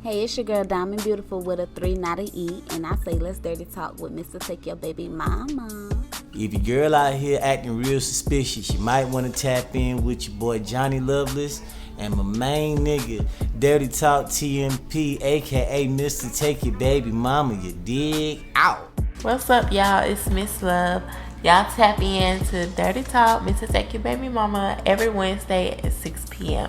Hey, it's your girl Diamond Beautiful with a 3, not an E, and I say let's dirty talk with Mr. Take Your Baby Mama. If your girl out here acting real suspicious, you might want to tap in with your boy Johnny Loveless and my main nigga, Dirty Talk TMP, aka Mr. Take Your Baby Mama, you dig? Out. What's up, y'all? It's Miss Love. Y'all tap in to Dirty Talk, Mr. Take Your Baby Mama, every Wednesday at 6 p.m.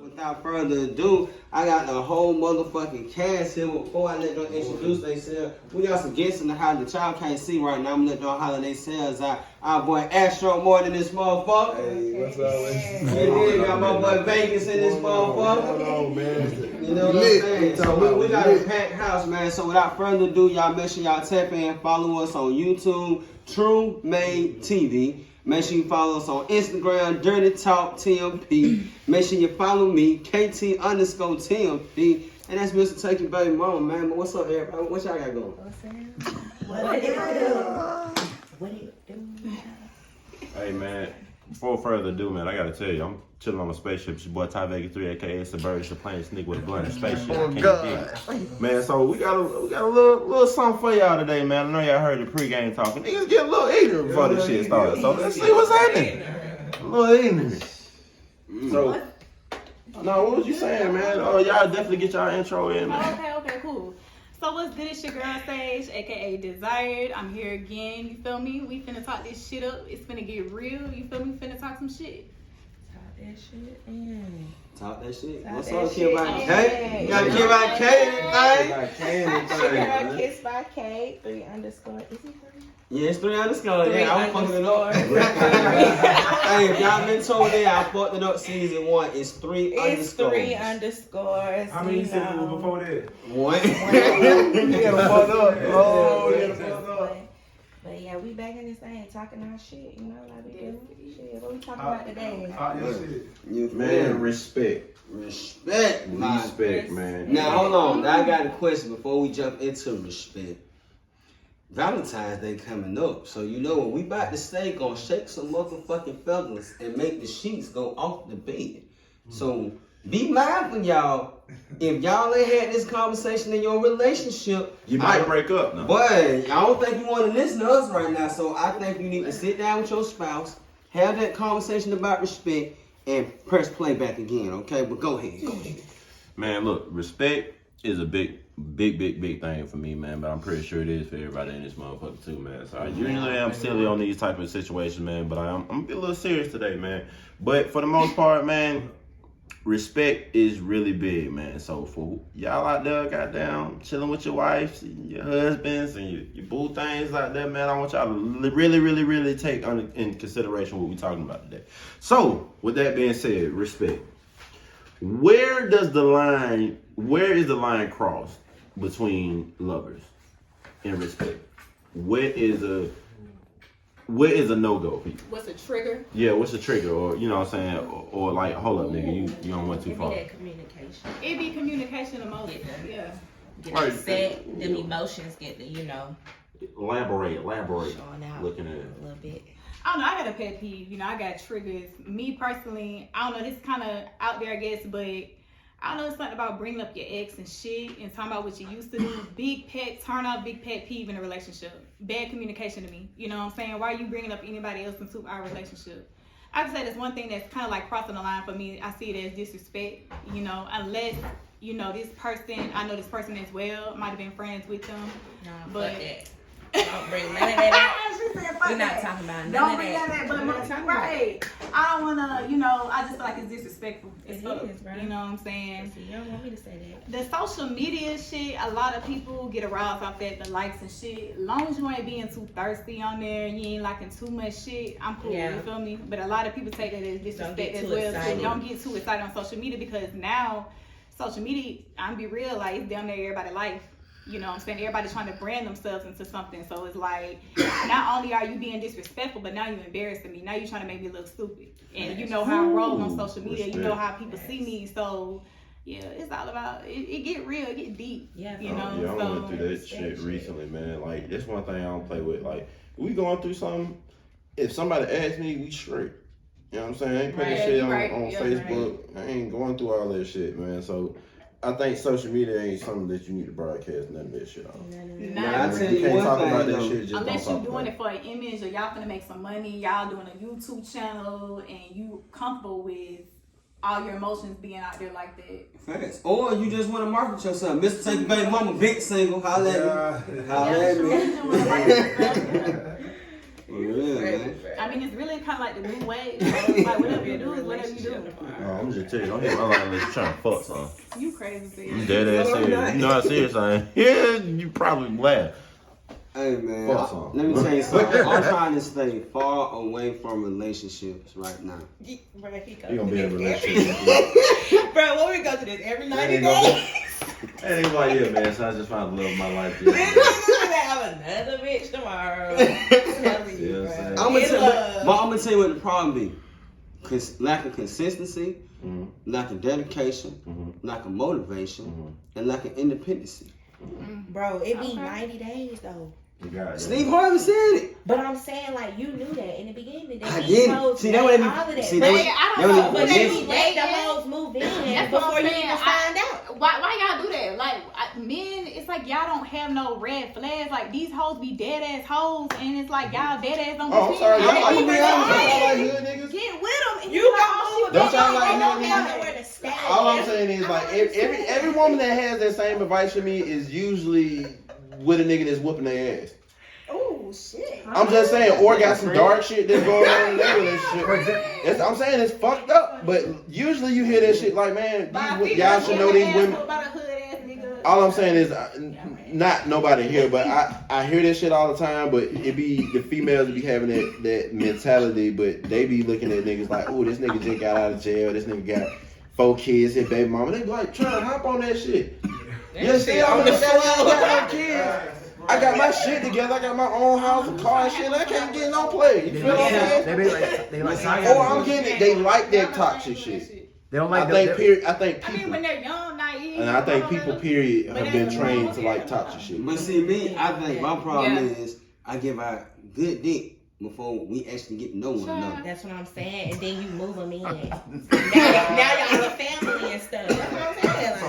Without further ado, I got the whole motherfucking cast here. Before I let them introduce themselves, we got some guests in the house that y'all can't see right now. I'm gonna let them holler themselves out. Our boy Astro Morton in this motherfucker. Hey, what's up, man? And then got my boy Vegas in this motherfucker. Hold on, man. You know what I'm saying? So we got a packed house, man. So without further ado, y'all make sure y'all tap in, follow us on YouTube, True Made TV. Make sure you follow us on Instagram, Dirty Talk TMP. Make sure you follow me, KT_TMP. And that's Mr. Take Your Baby Mama, man. But what's up, everybody? What y'all got going? What it do? Hey, man, before further ado, man, I gotta tell you, I'm chilling on a spaceship. It's your boy Ty Vega 3, aka it's a bird, it's a plane, it's a nigga with a blunt, spaceship. Oh, Can't God. dig it. Man, so we got a little something for y'all today, man. I know y'all heard the pregame talking. Niggas get a little ignorant before this shit started. So let's see what's happening. A little ignorant. So, no, what was you saying, man? Oh, y'all definitely get y'all intro in, man. Okay, cool. So what's good? It's your girl Sage, aka Desired. I'm here again. You feel me? We finna talk this shit up. It's finna get real. You feel me? Finna talk some shit. Talk that shit in. Talk that shit. Talk What's that up, shit. Kid by K? You gotta Yeah. give out K and Like everything. Girl, Kiss by K, 3_. Is it 3? Yeah, it's 3_. Three Yeah, I'm fucking it up. underscore. Hey, if y'all been told that I fucked it up season 1, it's 3 It's 3 underscores. underscores. How many seasons was before that? 1. You gotta fuck up. Oh, you gotta fuck up. But yeah, we back in this thing talking our shit, you know, like we do. Shit, what we talking about today? Talk your shit. You Man, respect. Respect, man. Respect, man. Now, hold on. Now, I got a question before we jump into respect. Valentine's Day coming up. So, you know what we about to say, gonna shake some motherfucking feathers and make the sheets go off the bed. So, be mindful, y'all. If y'all ain't had this conversation in your relationship, You might break up now. But I don't think you want to listen to us right now. So I think you need to sit down with your spouse, have that conversation about respect, and press play back again, okay? But go ahead. Man, look, respect is a big thing for me, man. But I'm pretty sure it is for everybody in this motherfucker too, man. So I usually am silly on these type of situations, man. But I'm gonna be a little serious today, man. But for the most part, man, respect is really big, man. So for y'all out there, goddamn, chilling with your wives, and your husbands, and your boo things like that, man, I want y'all to really take in consideration what we're talking about today. So, with that being said, respect. Where is the line crossed between lovers and respect? Where is a no-go for you? What's a trigger? Yeah, what's the trigger? Or, you know what I'm saying? Or like, hold up, nigga, you don't went too far. That communication. It be communication emotion. Yeah. Get Right. upset, them emotions get the, you know, Elaborate. showing out Looking at it. a little bit. I don't know, I got a pet peeve. You know, I got triggers. Me personally, I don't know, this kind of out there, I guess, but I don't know, it's something about bringing up your ex and shit and talking about what you used to do. Big pet peeve in a relationship. Bad communication to me. You know what I'm saying? Why are you bringing up anybody else into our relationship? I would say that's one thing that's kind of like crossing the line for me. I see it as disrespect, you know, unless, you know, this person, I know this person as well, might have been friends with them. No, But- fuck that. Don't bring none of that She said, up. "Fuck We're not that." talking about none Don't of bring that. that, but We're not talking right. I don't wanna, you know, I just feel like it's disrespectful. It It's fuck, is, right? You know what I'm saying? See, you don't want me to say that. The social media shit, a lot of people get aroused off that, the likes and shit. As long as you ain't being too thirsty on there and you ain't liking too much shit, I'm cool, Yeah. you feel me? But a lot of people take that as disrespect get as too well. excited. So don't get too excited on social media because now social media, I'm be real, like it's down there everybody's life. You know what I'm saying? Everybody's trying to brand themselves into something. So it's like, not only are you being disrespectful, but now you're embarrassing me. Now you're trying to make me look stupid. And you know how I roll on social media. You know how people see me. So, yeah, it's all about, it get real, it get deep. Yeah, You know, Yeah, I so. went through that shit recently, man. Like, that's one thing I don't play with. Like, we going through something, if somebody asks me, we straight. You know what I'm saying? I ain't putting Right, shit on right, on yeah, Facebook. I ain't going through all that shit, man. So I think social media ain't something that you need to broadcast none of that shit on. Now, I tell You you can't one talk thing, about that though. shit. Just Unless don't you're talk doing about it for an image or y'all finna make some money, y'all doing a YouTube channel and you comfortable with all your emotions being out there like that. Facts. Or you just want to market yourself. Mr. Take Your Baby Mama, big single, holla at me. Holla at me. For real, man. I mean, it's really kind of like the new wave. So it's like whatever you do is whatever you do. I'm just telling you, I'm here my life unless you trying to fuck something. You crazy, I'm sis. dead ass serious. You know how serious I am. Yeah, you probably laugh. Hey, man. Fuck something. Let me tell you something. I'm trying to stay far away from relationships right now. You gonna be in a relationship. Bro, when we go to this every 90 ain't gonna days. And he's like, yeah, man, so I just found the love of my life. Then we're gonna have another bitch tomorrow. I'm telling you, Yeah, bro. I'm I'm gonna tell you what the problem be. Lack of consistency, lack of dedication, lack of motivation, and lack of independency. Bro, it be 90 days though. Steve Harvey said it. But I'm saying, like, you knew that in the beginning. I get it. See, that all way of that. see, But that I don't know. But They then be you let the dating. hoes move in That's what before I'm you saying. even find out. Why y'all do that? Like, men, it's like y'all don't have no red flags. Like, these hoes be dead ass hoes, and it's like y'all dead ass don't be Oh, I'm sorry. seeing Y'all them. like They be hood niggas? Get with them. You gon' move Don't in. sound like They don't hood have niggas. nowhere to stay. All I'm saying is, like, every woman that has that same advice for me is usually with a nigga that's whooping their ass. Oh, shit. I'm just saying, or got some dark shit that's going on in their relationship. I'm saying it's fucked up, but usually you hear that shit like, man, y'all should know these women. All I'm saying is, not nobody here, but I hear this shit all the time, but it be the females be having that mentality, but they be looking at niggas like, oh, this nigga just got out of jail, this nigga got 4 kids, his baby mama. They be like, trying to hop on that shit. You see, I'm the got no kids. I got my shit together. I got my own house, a car, and shit. And I can't get no play. You feel what I'm saying? They like Or I'm getting it. They like that toxic shit. They don't I like think period. I think I mean, people, when they're young, naive. and I think people period have been trained to like toxic shit. But see, me, I think my problem is I give out good dick before we actually get to know one another. That's what I'm saying. And then you move them in. now y'all a family and stuff. That's what I'm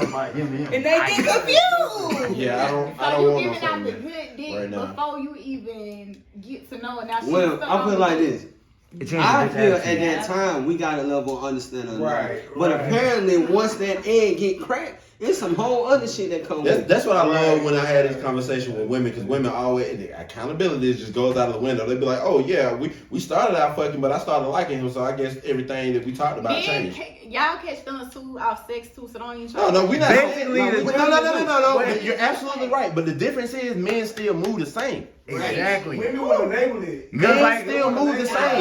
saying. Like, and they get confused. Yeah, I So don't you want no giving out the family good dick right now. before you even get to know it. Now, Well, I put it like this. I feel at attitude. that time we got a level of understanding. Right, But right. apparently once that egg get cracked, it's some whole other shit that comes with it. That's what I love when I had this conversation with women, because women always, the accountability just goes out of the window. They be like, oh yeah, we started out fucking, but I started liking him, so I guess everything that we talked about changed. Y'all catch feelings too off sex too, so don't even try. No, we not. Basically, No. You're absolutely right. But the difference is men still move the same. Exactly. Women want to label it. Men still move the same.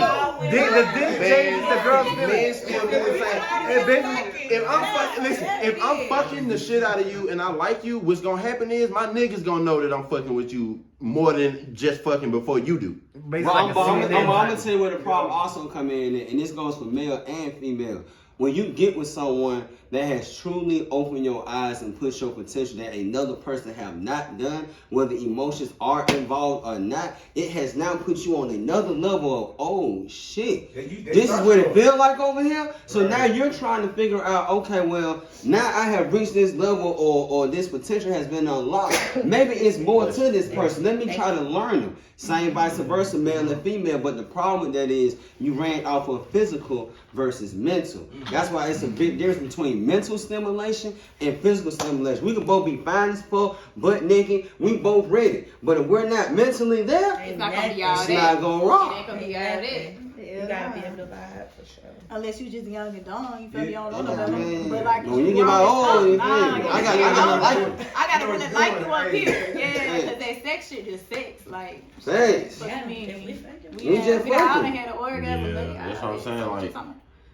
The dick changes the girl's Men feelings. still move the same. And basically, If I'm fucking the shit out of you and I like you, what's gonna happen is my niggas gonna know that I'm fucking with you more than just fucking before you do. basically Well, like I'm a gonna tell you where the problem also come in, and this goes for male and female. When you get with someone that has truly opened your eyes and pushed your potential that another person have not done, whether emotions are involved or not, it has now put you on another level of, oh shit, this is what it feels like over here. So now you're trying to figure out, okay, well, now I have reached this level or this potential has been unlocked. Maybe it's more to this person. Let me try to learn them. Same vice versa, male and female. But the problem with that is you ran off of physical versus mental. That's why it's a big difference between mental stimulation and physical stimulation. We can both be fine as fuck, butt naked, we both ready. But if we're not mentally there, It's not gonna be all it's that. not gonna rock. It ain't gonna be all that. You gotta be able to vibe for sure. Unless you just young and dumb, you feel me? You don't know Yeah, no better. man. But like, When you get my old, you feel me? I gotta like it. I gotta really like you up here. Yeah, because that sex shit just sex. Like, Thanks. what you mean? We We just all done fucking. had an orgasm. Yeah, but that's what I'm saying, like,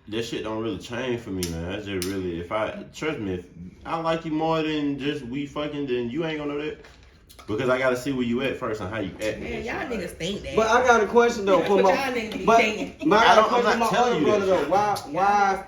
that shit don't really change for me, man. That's just really, trust me, if I like you more than just we fucking, then you ain't gonna know that. Because I gotta see where you at first and how you act. Man, y'all niggas think that. But I got a question though. That's For what my, y'all niggas be but thinking. I got a I'm question not for my telling other you brother that though. Why?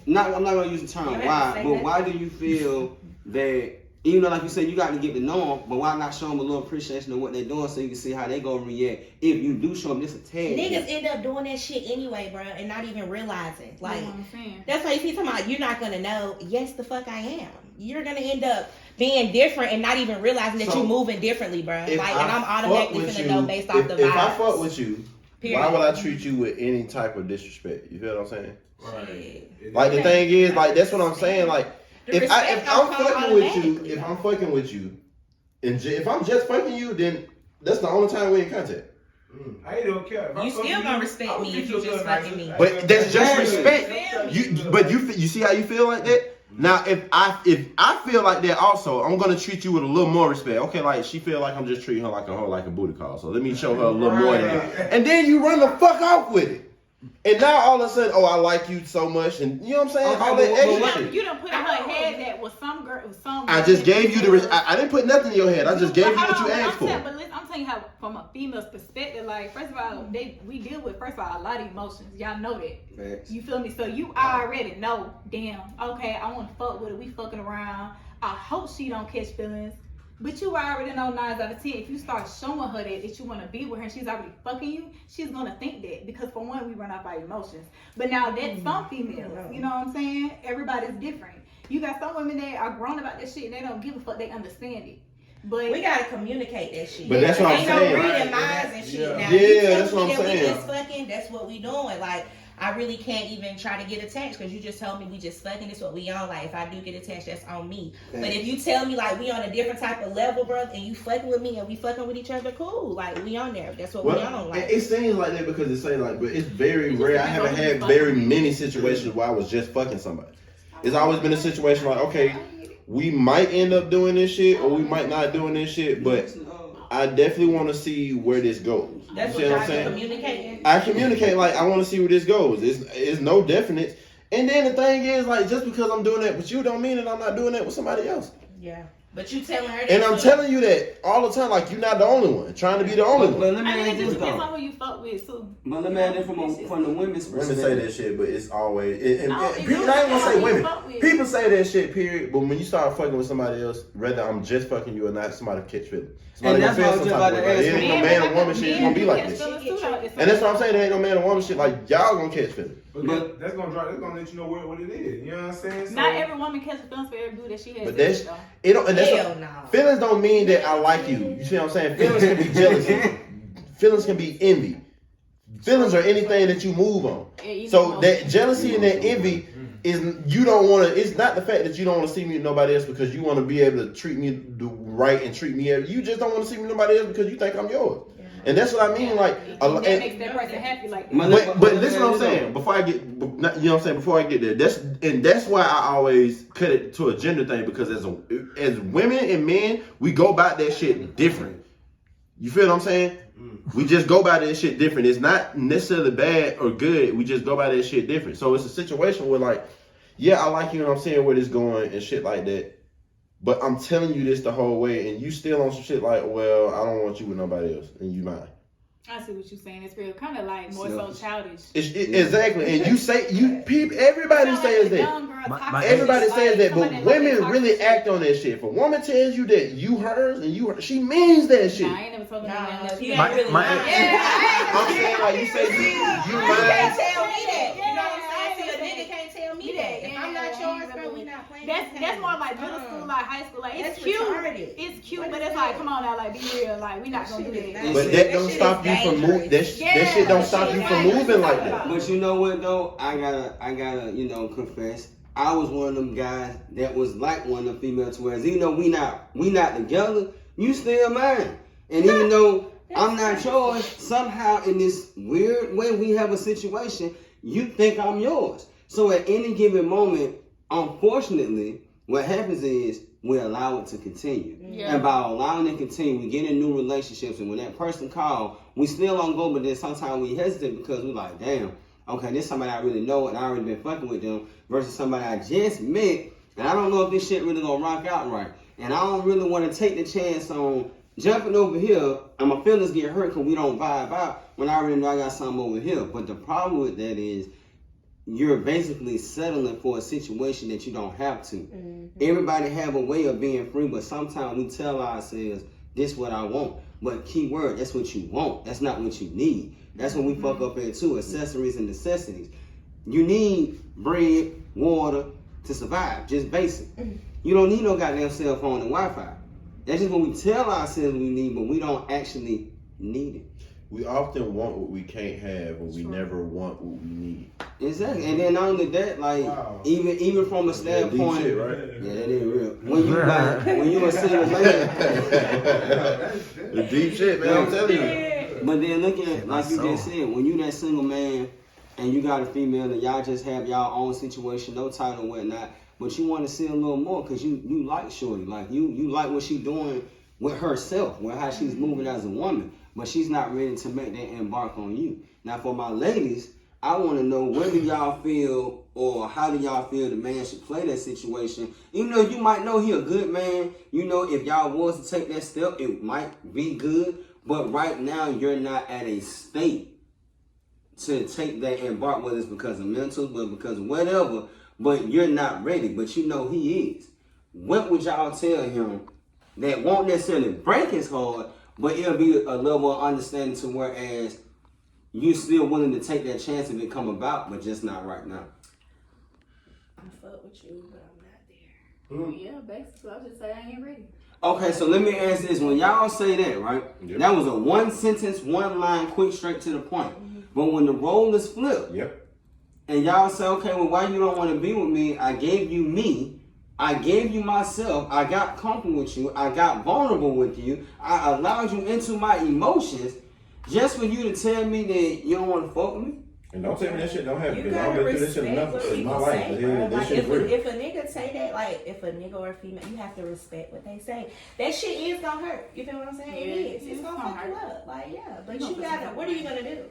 I'm not gonna use the term You have to why, say but that. why do you feel that Even though, like you said, you got to get to know them, but why not show them a little appreciation of what they're doing so you can see how they gonna react if you do show them just a tad. Niggas end up doing that shit anyway, bro, and not even realizing. Like, what I'm saying. That's why you see talking about you're not gonna know. Yes, the fuck I am. You're gonna end up being different and not even realizing that you're moving differently, bro. Like, and I'm automatically gonna know based off the vibes. If I fuck with you, period. why would I treat you with any type of disrespect? You feel what I'm saying? Right. Like the thing is, like that's what I'm saying. Like if I'm fucking with you, and if I'm just fucking you, then that's the only time we in contact. I don't care. You still gonna respect me if you just fucking me. But that's just respect. You see how you feel like that? Now if I feel like that also, I'm gonna treat you with a little more respect. Okay, like she feel like I'm just treating her like a booty call. So let me show her a little more than that. And then you run the fuck off with it. And now all of a sudden, I like you so much, and you know what I'm saying? All that extra shit. You done put in her head that was some girl, some. I just gave you the. I didn't put nothing in your head. I just gave you what you asked for. But listen, I'm telling you how, from a female's perspective, like first of all, we deal with a lot of emotions. Y'all know that. Facts. You feel me? So you already know. Damn. Okay, I want to fuck with her. We fucking around. I hope she don't catch feelings. But you already know 9 out of 10. If you start showing her that you want to be with her and she's already fucking you, she's going to think that. Because for one, we run off our emotions. But now that's some females. You know what I'm saying? Everybody's different. You got some women that are grown about that shit and they don't give a fuck. They understand it. But we gotta communicate that shit. But that's what I'm saying. Ain't no reading minds and shit now. Yeah, that's what I'm saying. We just fucking, that's what we doing. Like, I really can't even try to get attached because you just told me we just fucking. This what we on. Like, if I do get attached, that's on me. But if you tell me like we on a different type of level, bro, and you fucking with me and we fucking with each other, cool. Like, we on there. That's what we on. Like, it seems like that because it say like, but it's very rare. I haven't had very many situations where I was just fucking somebody. It's always been a situation like, okay, we might end up doing this shit or we might not doing this shit, but I definitely want to see where this goes. That's you what I'm communicating. I communicate like I want to see where this goes. It's no definite. And then the thing is like just because I'm doing that with you don't mean that I'm not doing that with somebody else. Yeah. But you telling her that. And I'm telling you that all the time, like you're not the only one. Trying to be the only one. But let me it just depends on who you fuck with too. But let me add it from the women's perspective. Women say that shit, but it's always people. I ain't really gonna say women. with. People say that shit, period. But when you start fucking with somebody else, whether I'm just fucking you or not, somebody catch feelings. And that's what I was just about to ask. It ain't no man or woman shit. It's gonna be like this. And that's what I'm saying. There ain't no man or woman shit. Like y'all gonna catch feelings. But that's gonna let you know what it is. You know what I'm saying? So, not every woman catches feelings for every dude that she has. But that's it. Don't. And that's feelings don't mean that I like you. You see what I'm saying? Feelings can be jealousy. Feelings can be envy. Feelings are anything that you move on. So that jealousy and that envy is you don't want to. It's not the fact that you don't want to see me with nobody else because you want to be able to treat me right and treat me. You just don't want to see me with nobody else because you think I'm yours. And that's what I mean. Like that makes that person happy. Like that. But listen what I'm saying. Before I get, you know what I'm saying. Before I get there, that's why I always cut it to a gender thing because as women and men, we go about that shit different. You feel what I'm saying? We just go by that shit different. It's not necessarily bad or good. We just go by that shit different. So it's a situation where like, yeah, I like you and I'm seeing where this going and shit like that. But I'm telling you this the whole way and you still on some shit like, well, I don't want you with nobody else and you mine. I see what you're saying. It's real, kind of like more so childish. Exactly. And you say, everybody says that. Everybody says that, but women really act on that shit. If a woman tells you that you hers and you hers, she means that shit. Nah, I ain't never told her that. I'm saying like you say you You can't tell me that. You know what I'm saying? See, a nigga can't tell me that. If I'm not yours, bro, we not playing. That's more like middle school, like high school. Like it's cute. It's cute, but it's like, come on now, like be real. Like we not gonna do that. But that don't stop you from moving. That shit don't stop you from moving like that. But you know what though? I gotta confess. I was one of them guys that was like one of the female twins. Even though we not together, you still mine. And even though I'm not yours, somehow in this weird way we have a situation, you think I'm yours. So at any given moment, unfortunately, what happens is we allow it to continue. Yeah. And by allowing it to continue, we get in new relationships. And when that person calls, we still don't go, but then sometimes we hesitate because we're like, damn, okay, this is somebody I really know and I already been fucking with them versus somebody I just met. And I don't know if this shit really gonna rock out right. And I don't really want to take the chance on jumping over here and my feelings get hurt because we don't vibe out when I already know I got something over here. But the problem with that is you're basically settling for a situation that you don't have to. Everybody have a way of being free, but sometimes we tell ourselves, this what I want. But key word, that's what you want. That's not what you need. That's when we fuck up in too, accessories and necessities. You need bread, water to survive, just basic. You don't need no goddamn cell phone and Wi-Fi. That's just what we tell ourselves we need, but we don't actually need it. We often want what we can't have, and we never want what we need. Exactly, and then not only that, like even from a standpoint, deep shit, right? Yeah, that is real. When you a single man, the deep shit, man. I'm telling you. But then look at like you just said, when you that single man and you got a female and y'all just have y'all own situation, no title and whatnot, but you want to see a little more because you like shorty, like you like what she doing with herself, with how she's moving as a woman. But she's not ready to make that embark on you. Now, for my ladies, I want to know, where do y'all feel, or how do y'all feel the man should play that situation? Even though you might know he a good man, you know, if y'all was to take that step, it might be good. But right now, you're not at a state to take that embark, whether it's because of mental, but because of whatever. But you're not ready, but you know he is. What would y'all tell him that won't necessarily break his heart, but it'll be a level of understanding to whereas you're still willing to take that chance if it come about, but just not right now? I fuck with you, but I'm not there. Yeah, basically, I'll just say I ain't ready. Okay, so let me ask this. When y'all say that, right? Yep. That was a one sentence, one line, quick, straight to the point. But when the role is flipped, and y'all say, okay, well, why you don't want to be with me? I gave you me. I gave you myself. I got comfortable with you. I got vulnerable with you. I allowed you into my emotions just for you to tell me that you don't want to fuck with me? And don't tell me that shit don't happen, You because I've gotta been through this shit respect enough what in my people life. say, But bro. yeah, Like, this shit's real. if a nigga say that, like, if a nigga or a female, you have to respect what they say. That shit is gonna hurt. You feel what I'm saying? Yeah, it is. It's gonna fuck you up. Like, yeah. But you gotta, what are you gonna do?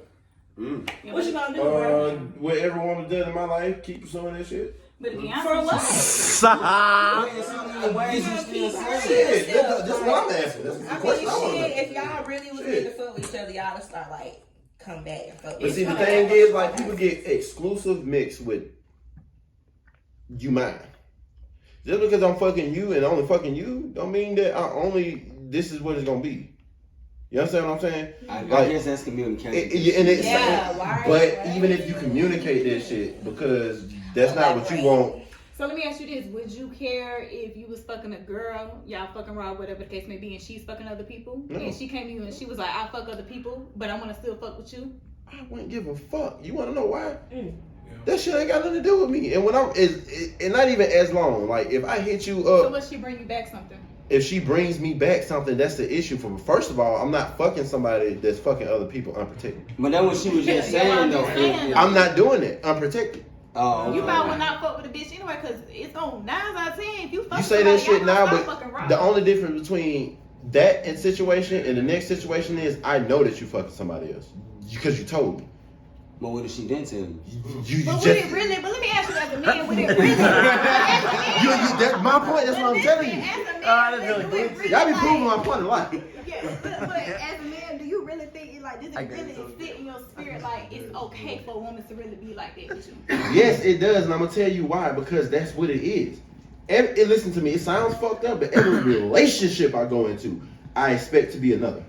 Mm. What you gonna do, bro? What every woman does in my life, keep pursuing that shit. But to be honest, For what? In so many ways you still say Shit, that's what I'm asking. That's the I question I mean, want to shit, know. if y'all really was Shit. to fuck with each other, y'all would start, like, come back and fuck. But see, the thing is, like, people get exclusive mixed with you mine. Just because I'm fucking you and only fucking you, don't mean that this is what it's gonna be. You understand what I'm saying? I Like, guess that's communication. But even if you communicate that shit, because that's not what you want. so let me ask you this: would you care if you was fucking a girl, y'all fucking raw, whatever the case may be, and she's fucking other people, and she came to you and she was like, "I fuck other people, but I'm gonna still fuck with you"? I wouldn't give a fuck. You want to know why? That shit ain't got nothing to do with me. And when and not even as long. Like, if I hit you up, So what, she bring you back something? if she brings me back something, that's the issue. For first of all, I'm not fucking somebody that's fucking other people unprotected. But that's what she was just saying, though. I'm not doing it unprotected. Oh, You okay. might well not fuck with a bitch anyway, cause it's on 9 out of 10. If you fuck You say that somebody, shit y'all now, gonna stop but fucking raw. the only difference between that and situation and the next situation is I know that you fucking somebody else because you told me. But what if she didn't tell you? You But just, would it really? But let me ask you, as a man, would it really? that's my point. That's what I'm telling you. As a man, do it really, Y'all be like- proving my point a lot. Yeah, but as a man, do you really think it like, does it really sit in your spirit like it's okay for a woman to really be like that with you? Yes, it does, and I'm gonna tell you why. Because that's what it is. Listen to me. It sounds fucked up, but every relationship I go into, I expect to be another.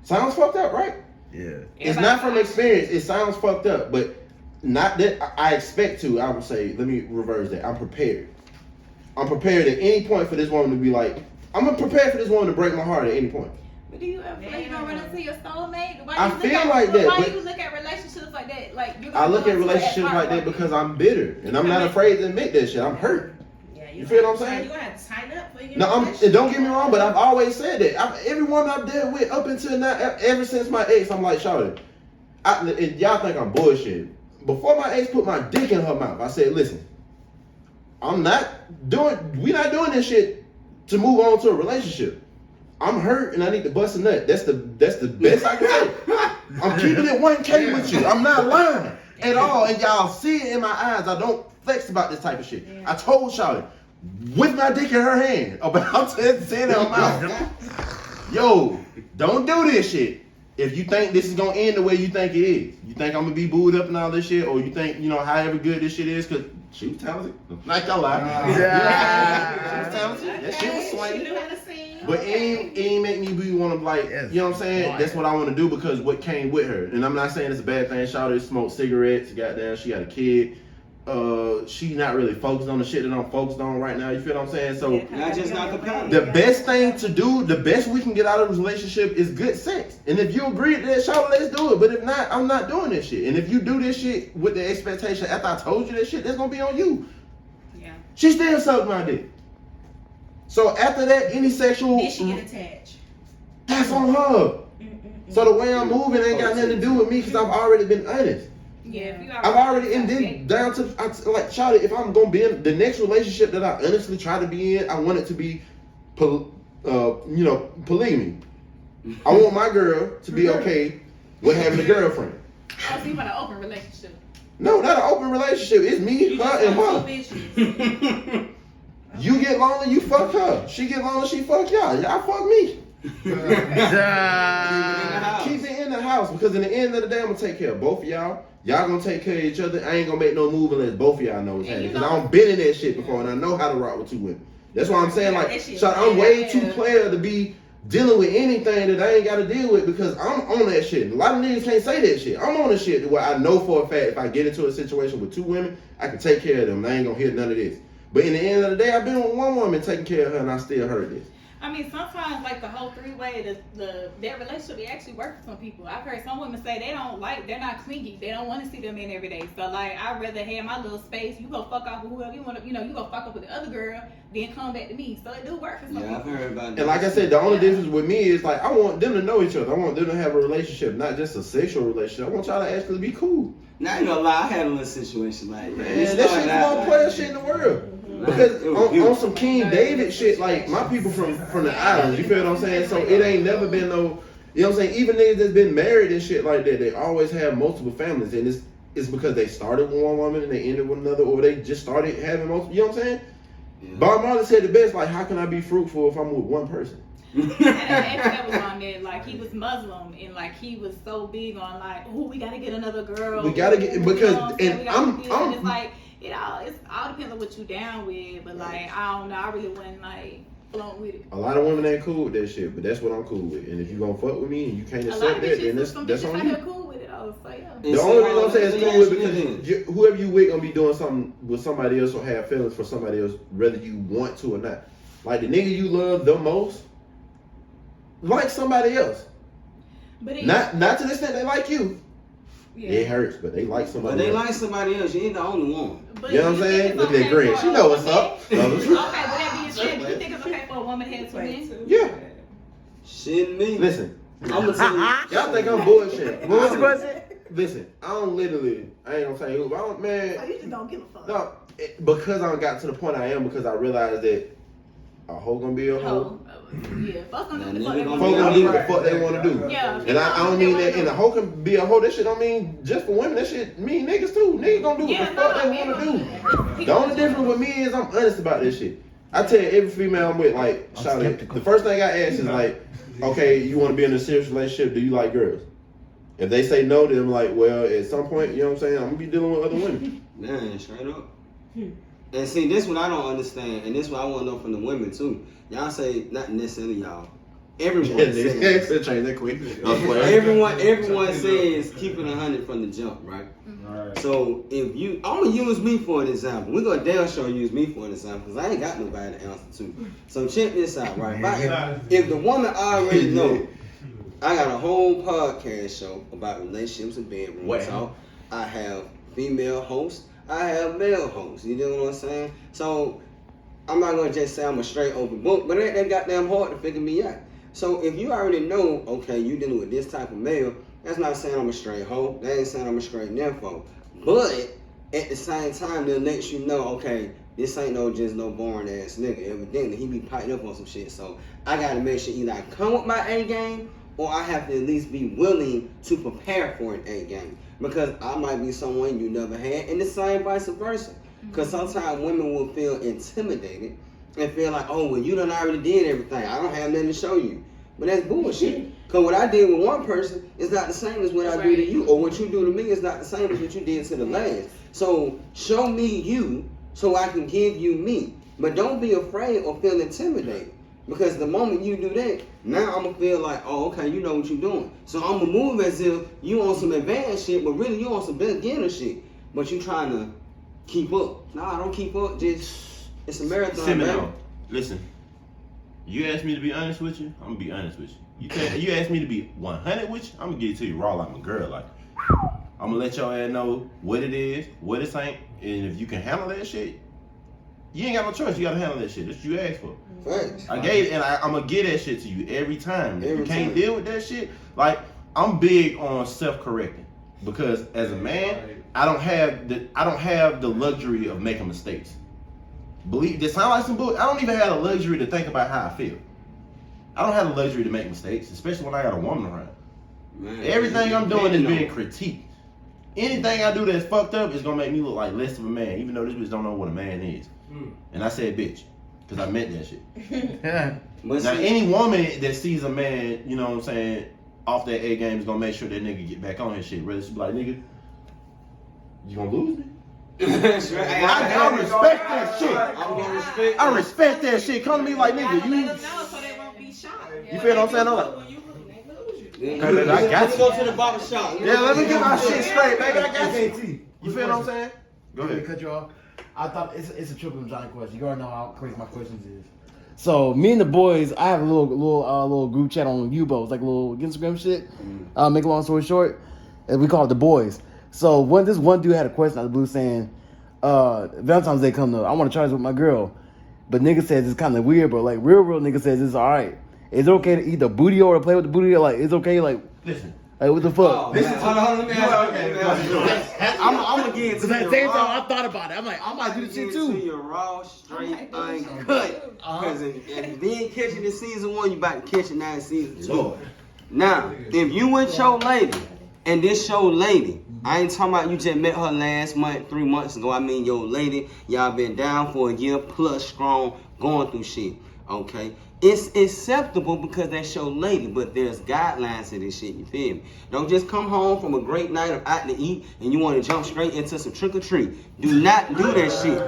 Sounds fucked up, right? Yeah. It's not from experience. It sounds fucked up, but not that I expect to. I would say, let me reverse that. I'm prepared. I'm prepared at any point for this woman to be like, I'm prepared for this woman to break my heart at any point. But do you ever feel like you're gonna run into your soulmate? Why I you look feel at, like that, Why but- you look at relationships like that? Like you. I look at relationships like that because I'm bitter, and I'm not afraid to admit that shit. I'm hurt. Yeah, You feel what I'm saying? You're gonna have to tighten up for you. No, and don't get me wrong, but I've always said that. Every woman I've dealt with up until now, ever since my ex, I'm like, shawty, and y'all think I'm bullshit. Before my ex put my dick in her mouth, I said, listen, we're not doing this shit to move on to a relationship. I'm hurt and I need to bust a nut. That's the best I can say. I'm keeping it 1K with you. I'm not lying at all, and y'all see it in my eyes. I don't flex about this type of shit. I told shawty, with my dick in her hand, about to say it in her mouth. Yo, don't do this shit. if you think this is gonna end the way you think it is, you think I'm gonna be booed up and all this shit, or you think, you know, however good this shit is, cause she was talented. Not gonna lie. She was talented. That shit was swinging. But it ain't make me be wanna like, you know what I'm saying? That's what I wanna do because what came with her. And I'm not saying it's a bad thing. Shawty smoked cigarettes, goddamn, she got a kid. She not really focused on the shit that I'm focused on right now. You feel what I'm saying? So not compatible. the best thing to do, the best we can get out of a relationship is good sex. And if you agree to that, shawty, let's do it. But if not, I'm not doing this shit. And if you do this shit with the expectation after I told you that shit, that's gonna be on you. Yeah. She still sucked my dick. So after that, any sexual, Did she get attached? that's on her. So the way I'm moving ain't got nothing to do with me because I've already been honest. Yeah, I've already, and then down to, like, shawty, if I'm gonna be in the next relationship that I honestly try to be in, I want it to be, polygamy. I want my girl to be okay with having a girlfriend. Oh, so you want an open relationship? No, not an open relationship. It's me, her, and her. You get lonely, you fuck her. She get lonely, she fuck y'all. Y'all fuck me. Keep it in the house because in the end of the day, I'm gonna take care of both of y'all. Y'all gonna take care of each other. I ain't gonna make no move unless both of y'all know what's happening. Because I've been in that shit before and I know how to rock with two women. That's why I'm saying, like, so I'm way too player to be dealing with anything that I ain't gotta deal with because I'm on that shit. A lot of niggas can't say that shit. I'm on the shit where I know for a fact if I get into a situation with two women, I can take care of them and I ain't gonna hear none of this. But in the end of the day, I've been with one woman taking care of her and I still heard this. I mean, sometimes like the whole three-way, that relationship, it actually works for some people. I've heard some women say they're not clingy. They don't want to see them in every day. So like, I'd rather have my little space. You go fuck off with whoever you want to, you go fuck up with the other girl, then come back to me. So it do work for some people. I've heard about that. And like I said, the only difference with me is like, I want them to know each other. I want them to have a relationship, not just a sexual relationship. I want y'all to actually be cool. Now, I ain't gonna lie, I had a little situation like that. Man, that shit's the most player shit in the world. Because on some King David shit, like my people from the islands, you feel what I'm saying? So it ain't never been no, you know what I'm saying? Even niggas that's been married and shit like that, they always have multiple families, and it's because they started with one woman and they ended with another, or they just started having multiple. You know what I'm saying? Yeah. Bob Marley said the best, like, how can I be fruitful if I'm with one person? And that was on there, like he was Muslim and like he was so big on like, oh, we gotta get another girl. We gotta get because and I'm it's like it all depends on what you down with, but like I don't know, I really wasn't like flowing with it. A lot of women ain't cool with that shit, but that's what I'm cool with. And if you gonna fuck with me and you can't accept that, then that's on you. Cool with it, so yeah. The only reason I'm saying it's cool with because whoever you with gonna be doing something with somebody else or have feelings for somebody else, whether you want to or not. Like the nigga you love the most, like somebody else. But not to the extent they like you. Yeah. It hurts, but they like somebody else. But they like somebody else. You ain't the only one. But you know what I'm saying? Look at that grin. She know what's up. Okay, with that being said, do you think it's okay for a woman to have two men? Yeah. Shit me. Listen. I'm gonna tell you. Y'all think I'm bullshit. What was the question? Listen, I ain't gonna say who, but I don't, man. Oh, you just don't give a fuck. No, because I got to the point I am because I realized that a hoe gonna be a hoe. Yeah, folks gonna do what the fuck they want to do. Yeah, and I don't mean that. And a hoe can be a hoe. That shit don't mean just for women. That shit mean niggas too. Niggas gonna do what the fuck they want to do. The only difference with me is I'm honest about this shit. I tell every female I'm with, like, shout out. The first thing I ask is like, okay, you want to be in a serious relationship? Do you like girls? If they say no, then I'm like, well, at some point, you know what I'm saying, I'm gonna be dealing with other women. Man, straight up. And see, this what I don't understand, and this what I want to know from the women too. Y'all say not necessarily y'all. Everyone says. Everyone says keep it 100 from the jump, right? Right. So if I'm gonna use me for an example. We're gonna damn sure use me for an example because I ain't got nobody to answer to. So check this out, right? If the woman already know, I got a whole podcast show about relationships and bedroom talk. I have female hosts. I have male hosts. You know what I'm saying? So I'm not gonna just say I'm a straight open book, but it ain't that goddamn hard to figure me out. So if you already know, okay, you dealing with this type of male, that's not saying I'm a straight hoe. That ain't saying I'm a straight nympho. But at the same time, they'll let you know, okay, this ain't no boring ass nigga. Evidently, he be piping up on some shit. So I gotta make sure either I come with my A game or I have to at least be willing to prepare for an A game. Because I might be someone you never had, and the same vice versa. Because sometimes women will feel intimidated and feel like, oh, well, you done already did everything. I don't have nothing to show you. But that's bullshit. Because what I did with one person is not the same as what I do to you, or what you do to me is not the same as what you did to the last. So show me you so I can give you me. But don't be afraid or feel intimidated. Because the moment you do that, now I'm going to feel like, oh, okay, you know what you're doing. So I'm going to move as if you on some advanced shit, but really you on some beginner shit. But you trying to keep up. Nah, don't keep up. Just, it's a marathon, man. Listen, you asked me to be honest with you, I'm going to be honest with you. You asked me to be 100 with you, I'm going to give it to you raw like my girl. Like, I'm going to let your ass know what it is, what it ain't, and if you can handle that shit, you ain't got no choice. You got to handle that shit. That's what you asked for. Thanks. I gave, and I'm going to give that shit to you every time. If you can't deal with that shit, like, I'm big on self-correcting. Because as a man, I don't have the luxury of making mistakes. Believe this sound like some bullshit. I don't even have the luxury to think about how I feel. I don't have the luxury to make mistakes, especially when I got a woman around. Man, everything I'm doing is being critiqued. Anything I do that's fucked up is gonna make me look like less of a man, even though this bitch don't know what a man is. And I said bitch, because I meant that shit. Now any woman that sees a man, you know what I'm saying, off that A game is gonna make sure that nigga get back on his shit. Whether she be like, nigga, you gonna lose me? That's right. I respect that shit. I'm gonna respect. I respect that shit. Come to me like nigga, you. You feel what I'm saying? I'm like, I got Let's go to the barber shop. Yeah, let me get my shit straight, baby. I got you. You feel what I'm saying? Go ahead. Cut you off. I thought it's a TripleMJohnny question. You already know how crazy my questions is. So me and the boys, I have a little group chat on U-boats, like a little Instagram shit. Make a long story short, and we call it the boys. So this one dude had a question out of the blue saying, Valentine's Day coming up, I want to try this with my girl, but nigga says it's kind of weird, but like real nigga says it's all right. Is it okay to eat the booty or to play with the booty? Like it's okay, like listen. Like what the fuck? Oh, hold on, let me ask you. I'm gonna get into the same time I thought about it. I'm like, I might do this shit too. Your raw, straight, uncut. Because if you didn't catch it in season 1, you about to catch it now in season 2. Now, if you with your lady and this your lady, I ain't talking about you just met her last month, 3 months ago. I mean your lady, y'all been down for a year plus strong, going through shit. Okay? It's acceptable because that's your lady, but there's guidelines to this shit, you feel me? Don't just come home from a great night of out to eat and you want to jump straight into some trick or treat. Do not do that shit.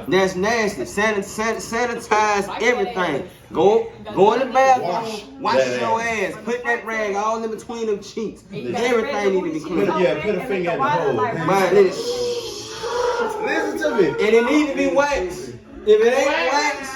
That's nasty. Sanitize everything. Go in the bathroom, wash your ass, put that rag all in between them cheeks. Everything need to be clean. Yeah, put a finger in the hole. Listen to me. And it need to be waxed. If it ain't waxed,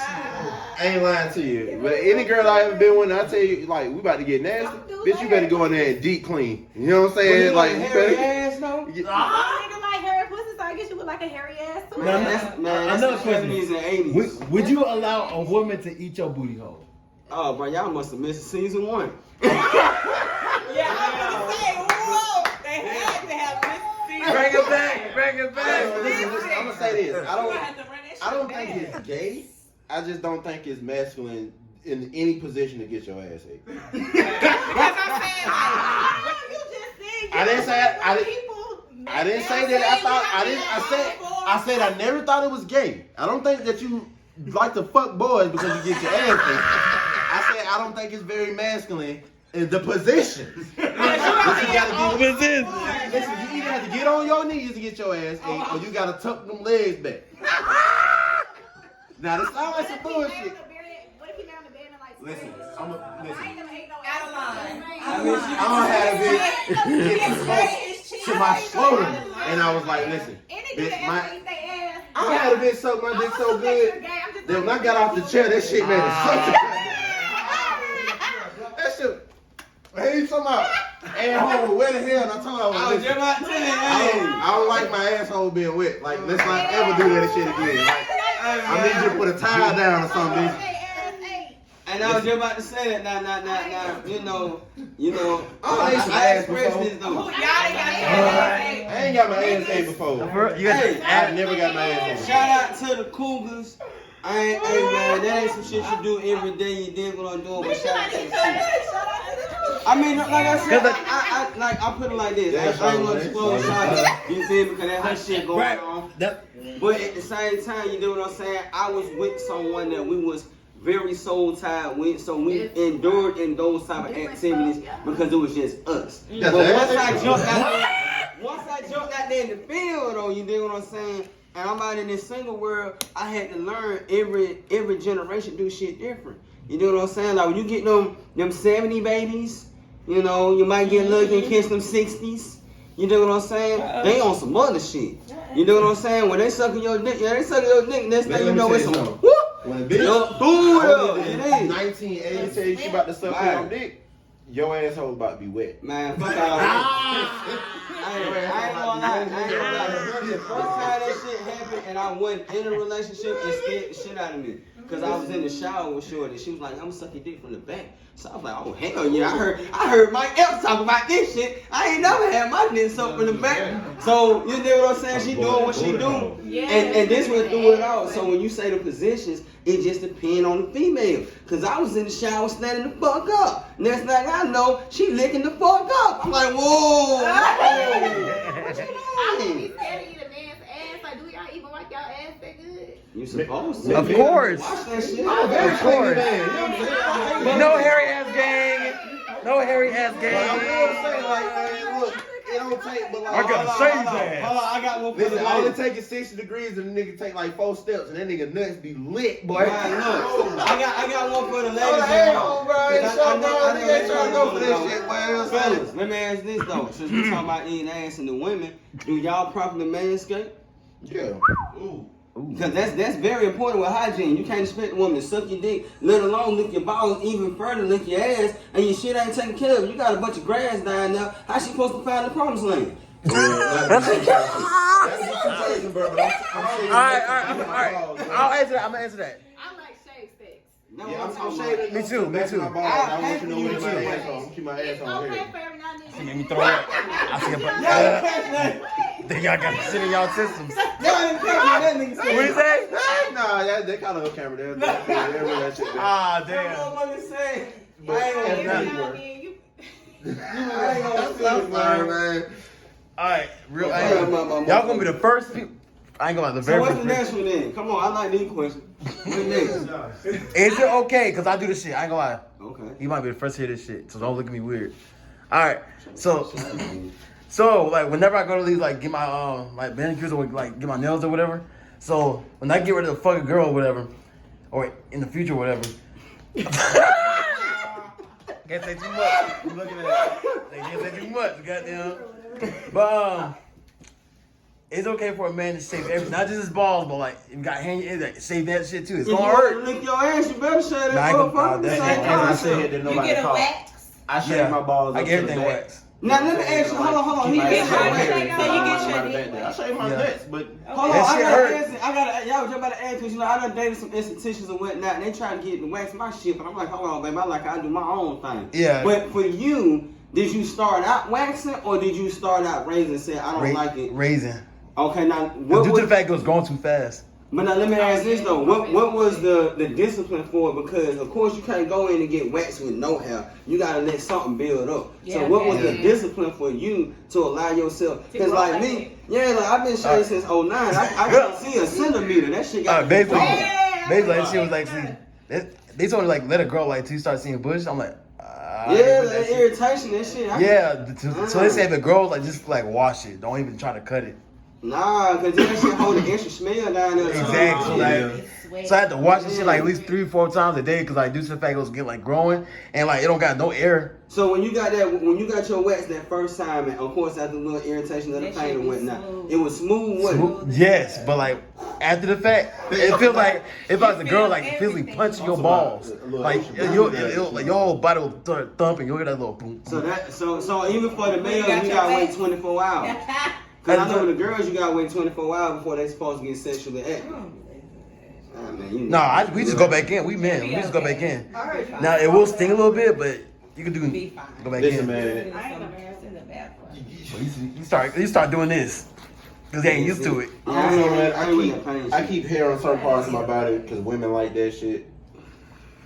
I ain't lying to you, but any girl I ever been with, I tell you, like, we about to get nasty. Bitch, you better go in there and deep clean. You know what I'm saying? Like, you better. Ass, though? Nigga like hairy pussy, so I guess you look like a hairy ass too. Another question is, 80s. Would you allow a woman to eat your booty hole? Oh, bro, y'all must have missed season 1. Yeah, I was gonna say, whoa, they had to have this season. Bring it back. Listen, I'm gonna say this. I don't think it's gay. I just don't think it's masculine in any position to get your ass ate. I didn't say that. I said I never thought it was gay. I don't think that you like to fuck boys because you get your ass ate. I said I don't think it's very masculine in the position. Listen, you either have to get on your knees to get your ass ate, or you gotta tuck them legs back. Now this sounds like some bullshit. What if he lay on the bed and like? Listen, I ain't never ate no Out of line. I'm gonna have it get to my scrotum, and I was like, listen, bitch, I had a bitch suck my dick so good that when I got off the chair, that shit made a such that shit. Hey, talking about asshole wet as hell, and I told her I don't like my asshole being wet. Like, let's not ever do that shit again. Like, I need you to put a towel down or something, bitch. And I was just about to say that. Now, you know. I ate some ass before. I ain't got my ass ate before. I've never got my ass ate. Shout out to the Cougars. Hey man, that ain't some shit you do every day. You did what I'm doing, but shout out to the shit. I mean, like I said, I put it like this. I ain't gonna disclose shout. You feel me? Because that her shit going on. But at the same time, you know what I'm saying? I was with someone that we was very soul tied with, so we endured in those type of activities because it was just us. But once I jumped out there in the field, though, you dig what I'm saying? And I'm out in this single world, I had to learn every generation do shit different. You know what I'm saying? Like when you get them 70 babies, you know, you might get lucky and catch them 60s. You know what I'm saying? They on some other shit. You know what I'm saying? When they sucking your dick, they sucking your dick, next thing you know it's some whoop. When a bitch It is. 1980 tell you she about to suck your dick, your asshole about to be wet. Man, fuck all that. I ain't gonna lie. The first time that shit happened and I wasn't in a relationship, it scared the shit out of me. Cause I was in the shower with Shorty. She was like, I'm gonna suck your dick from the back. So I was like, oh hell yeah, I heard Mike Epps talk about this shit. I ain't never had my dick sucked from the back. So you know what I'm saying? She doing what she do. And this one threw it out. So when you say the positions, it just depends on the female. Cause I was in the shower standing the fuck up. Next thing I know, she licking the fuck up. I'm like, whoa. I would be scared to eat a man's ass. Like, do y'all even like y'all ass that good? You supposed to. Of course. Watch that shit. Of course. No hairy ass gang. No hairy ass gang. I will say, like, look, it don't take but like. I got a shave ass. Hold on, I got one for Listen, the all it ladies. take is 60 degrees and the nigga take like 4 steps and that nigga nuts be lit, boy. Man, look, I got one for the ladies. Hey, bro, I know nigga ain't trying to go for this shit, boy. Fellas, let me ask this though. Since we talking about eating ass and the women, do y'all properly manscape? Yeah. Because that's very important with hygiene. You can't expect a woman to suck your dick, let alone lick your balls, even further lick your ass, and your shit ain't taken care of. You got a bunch of grass down there. How she supposed to find the promised land? Alright. I'll answer that. I'm gonna answer that. I like shave sex. Yeah, I'm shaving. Me too. My balls. I want you to know what my ass on. Keep my ass It's on okay here. for every now and She then. made me throw up. I see a Then y'all got shit in y'all systems. What do you say? Nah, they kind of on camera. They're that shit. Ah, damn. Every now and then, you. Man. Alright, y'all gonna be the first people. I ain't gonna lie, the So very what's the first. next one then? Come on, I like these questions. What's next? Is it okay? Cause I do this shit. I ain't gonna lie. Okay. You might be the first to hear this shit, so don't look at me weird. Alright, so like whenever I go to these like get my like manicures or like get my nails or whatever. So when I get ready to fuck a girl or whatever, or in the future or whatever. Can't say too much. I'm looking at it. They can't say too much, goddamn. But it's okay for a man to shave everything, not just his balls, but like if you got hand, like, shave that shit too. It's If gonna you hurt. want to lick your ass, you better shave that Nah, I ain't motherfucker. gonna- Same that's- As I concept. said, that You nobody get a caught. wax. I shave my balls. I up get to the everything back. waxed. Now let me ask you, hold on. Keep He my get ass your on wax. here. So you get your dick I shave my Yeah. nuts, but Hold on, That I shit gotta hurt. ask. Y'all was just about to ask because you know I done dated some estheticians and whatnot, and they try to get the wax my shit, but I'm like, hold on, baby, I do my own thing. Yeah. But for you, did you start out waxing or did you start out raising and say I don't like it? Raising. Okay, now Due to the fact it was going too fast. But now let me ask this though, what was the discipline for it? Because of course you can't go in and get waxed with no hair. You gotta let something build up. So what was the discipline for you to allow yourself? Because like me, like I've been shaving since 09. I can't see a centimeter. That shit got Basically that shit was like, see, they told me like let it grow like till you start seeing bush. I'm like, that irritation, that shit. So they say if it grows, like just like wash it. Don't even try to cut it. Nah, cause that shit hold an extra smell down there. Exactly. So I had to wash this shit like at least 3-4 times a day because like due to the fact it was getting like growing and like it don't got no air. So when you got your wax that first time, and of course after the little irritation of the pain and whatnot, it was smooth, wasn't it? Yes, but like after the fact, it feels like if I was a girl, like it feels like punching your balls, like your whole body will start thumping. You'll hear that little boom. So even for the males, you gotta wait 24 hours. Cause I know the girls, you gotta wait 24 hours before they supposed to get sexually active. We just go back in. We men, we just go back in. Now it will sting a little bit, but you can go back in. Man. You start doing this because they ain't used to it. I keep hair on certain parts of my body because women like that shit.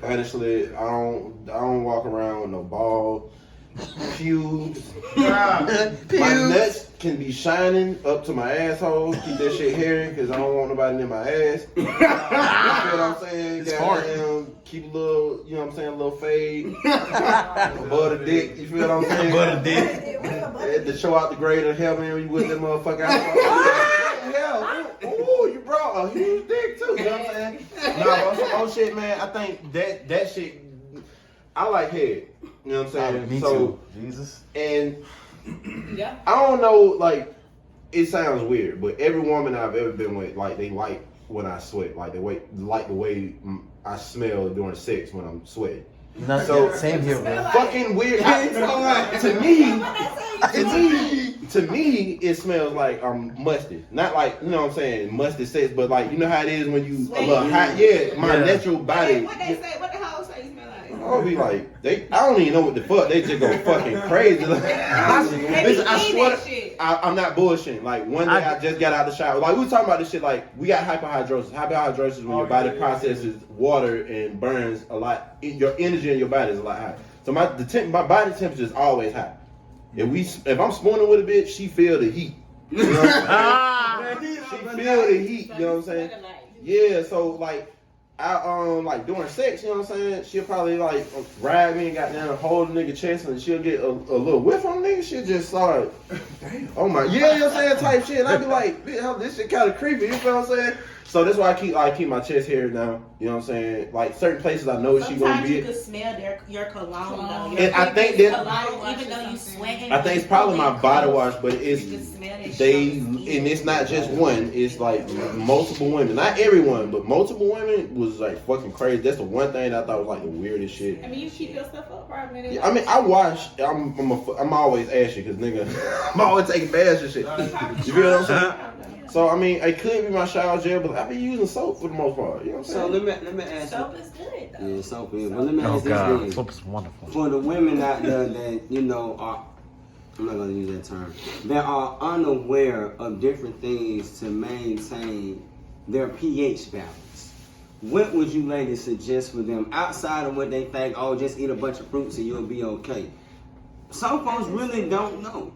Honestly, I don't walk around with no bald pubes. My nuts can be shining up to my asshole. Keep that shit hairy because I don't want nobody in my ass. You feel what I'm saying? It's hard. Keep a little, you know what I'm saying, a little fade. Above the dick, you feel what I'm saying? Above the dick. To show out the grade of heaven when you with that motherfucker. Hell, ooh, you brought a huge dick too, you know what I'm saying? Nah, but some old shit, man, I think that shit, I like head. You know what I'm saying? Me so, too. Jesus. And Yeah. I don't know, like, it sounds weird, but every woman I've ever been with, like, they like when I sweat. Like, they like the way I smell during sex when I'm sweating. No, so same here, man. Fucking weird. To me, it smells like musty. Not like, you know what I'm saying, musty sex, but like, you know how it is when you a little hot. Yeah, my natural body. What they say? What the hoes say you smell like? I'll be like, I don't even know what the fuck. They just go fucking crazy. Listen, I swear, I'm not bullshitting. Like one day I just got out the shower. Like we were talking about this shit. Like we got hyperhidrosis. Hyperhidrosis is when your body processes water and burns a lot. Your energy in your body is a lot higher. So my body temperature is always high. If I'm spooning with a bitch, she feel the heat. You know what I'm saying? She feel the heat. You know what I'm saying? Yeah. So like. Like during sex, you know what I'm saying? She'll probably like grab me and got down and hold the nigga chest and she'll get a little whiff on the nigga. She'll just start, oh my, yeah, you know what I'm saying? Type shit. And I'd be like, this shit kind of creepy, you feel what I'm saying? So that's why I keep my chest hair down. You know what I'm saying? Like certain places I know she gonna be. Sometimes you can smell your cologne though. And I think that cologne, even though you sweating. I think it's probably my body wash, but and it's not just one. It's like multiple women. Not everyone, but multiple women was like fucking crazy. That's the one thing I thought was like the weirdest shit. I mean, you keep your stuff up, probably. Yeah, I mean, I wash. I'm always ashy because nigga, I'm always taking baths and shit. You feel what I'm saying? So I mean, it could be my shower gel, but I be using soap for the most part. You know what I'm saying? So let me ask you. Soap is good though. Yeah, soap is. But let me ask this thing. Soap is wonderful. For the women out there that are, I'm not gonna use that term, that are unaware of different things to maintain their pH balance. What would you ladies suggest for them outside of what they think? Oh, just eat a bunch of fruits and you'll be okay. Some folks really don't know.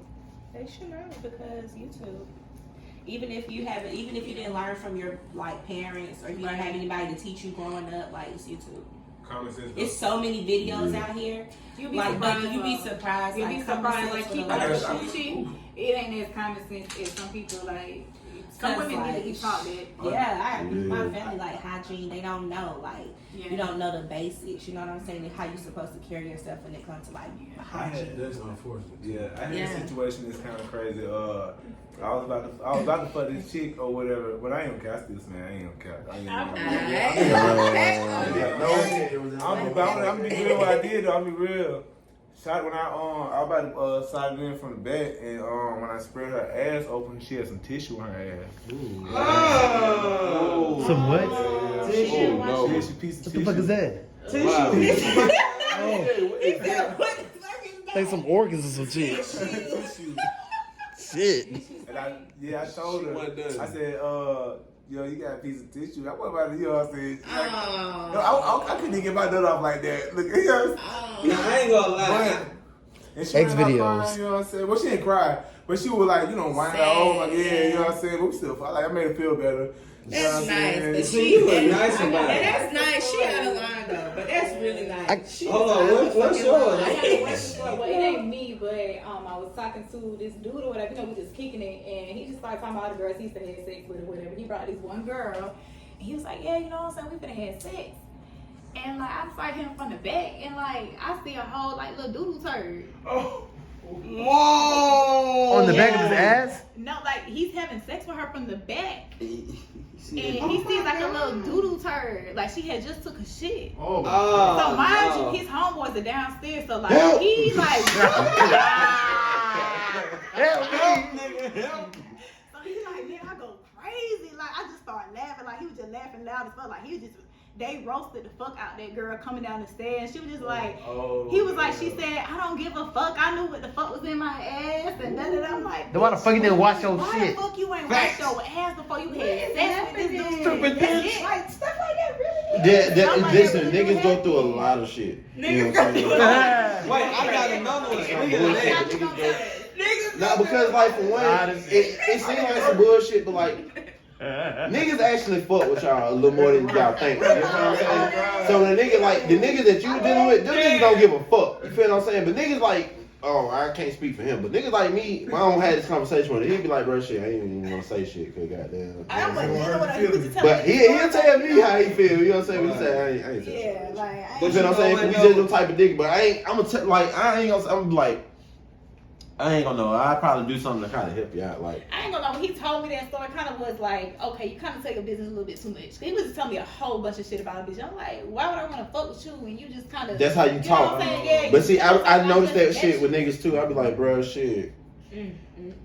They should know because YouTube. Even if you didn't learn from your like parents or you didn't have anybody to teach you growing up, like it's YouTube. It's so many videos out here. You'll be like, surprised. You'll be surprised. You'll be surprised. Like keep up with with shit. It ain't as common sense as some people like. Some women need to be taught that. Yeah, my family like hygiene. They don't know you don't know the basics. You know what I'm saying? And how you supposed to carry yourself when it comes to like hygiene. That's unfortunate. Yeah, I had a situation that's kind of crazy. I was about to fuck this chick or whatever, but I ain't gonna care. I still smell. I ain't gonna care. I'm be real. What I did though, I'm be real. Shot when I was about to slide it in from the back, and when I spread her ass open, she had some tissue on her ass. Oh. Some what? Tissue. No. Tissue, piece of what tissue. the fuck is that? Tissue. Like some organs or some shit. Shit. And I told her. I said, yo, you got a piece of tissue. I wasn't about to, you know what I'm saying? Like, I couldn't even get my nut off like that. Look, you know what I'm saying? Now, I ain't gonna lie. And she X ran out videos. crying, you know what I'm saying? Well, she didn't cry, but she was like, whining out, oh my god, you know what I'm saying? But we still, like, I made her feel better. That's nice. But See, you look nice about it. That's nice. She out of line though, but that's really nice. Hold on, what's yours? I got a question for, well, it ain't me, but I was talking to this dude or whatever, you know, we just kicking it, and he just started talking about the girls he used to have sex with or whatever. He brought this one girl, and he was like, yeah, you know what I'm saying, we finna have sex. And like, I started him from the back, and like, I see a whole like little doodle turd. Oh. Whoa! On the back of his ass? No, like, he's having sex with her from the back. And See, he sees like a little doodle turd. Like she had just took a shit. Oh my So mind you, his homeboys are downstairs. So like he like Help me. So he's like, man, I go crazy. Like I just started laughing. Like he was just laughing loud as fuck. Like he was just they roasted the fuck out that girl coming down the stairs. She was just like, he was like, she said, I don't give a fuck. I knew what the fuck was in my ass and da da da. I'm like, Then why the fuck you didn't wash your why shit? the fuck you ain't wash your ass before you had sex with this dude? Stupid bitch. Like stuff like that really. Listen, niggas go through a lot of shit. You know what I'm saying? Wait, I got another one. Nah, because like for one, it seems like some bullshit, but like niggas actually fuck with y'all a little more than y'all think. You know what I'm saying? So the niggas that you dealing with, them niggas don't give a fuck. You feel what I'm saying? But niggas like, oh, I can't speak for him, but niggas like me, when I don't have this conversation with him, he'd be like, bro, shit, I ain't even gonna say shit, cause goddamn. But he'll tell me how he feel. You know what I'm saying? But he say, I ain't saying. Yeah, like. You know what I'm saying? We just them type of nigga, but I ain't gonna know. I'd probably do something to kind of help you out. Like, I ain't gonna lie, when he told me that story, kind of was like, okay, you kind of take your business a little bit too much. He was just telling me a whole bunch of shit about a bitch. I'm like, why would I want to fuck with you when you just kind of. That's how you talk. Know what I'm saying? Yeah, but see, I noticed that shit with niggas too. I'd be like, bro, shit.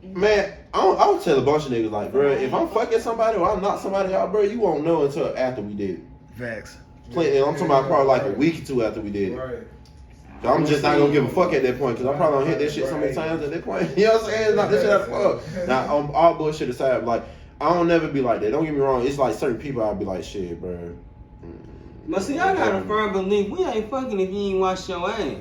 Man, I would tell a bunch of niggas like, bro, if I'm fucking somebody or I knock somebody out, bro, you won't know until after we did it. Facts. And I'm talking about probably like a week or two after we did it. Right. I'm just not gonna give a fuck at that point because I probably don't hit that shit so many times at that point. You know what I'm saying? It's not this shit I fuck. Now, all bullshit aside, like, I don't never be like that. Don't get me wrong. It's like certain people I'll be like, shit, bro. But see, I got a firm belief we ain't fucking if you ain't wash your ass.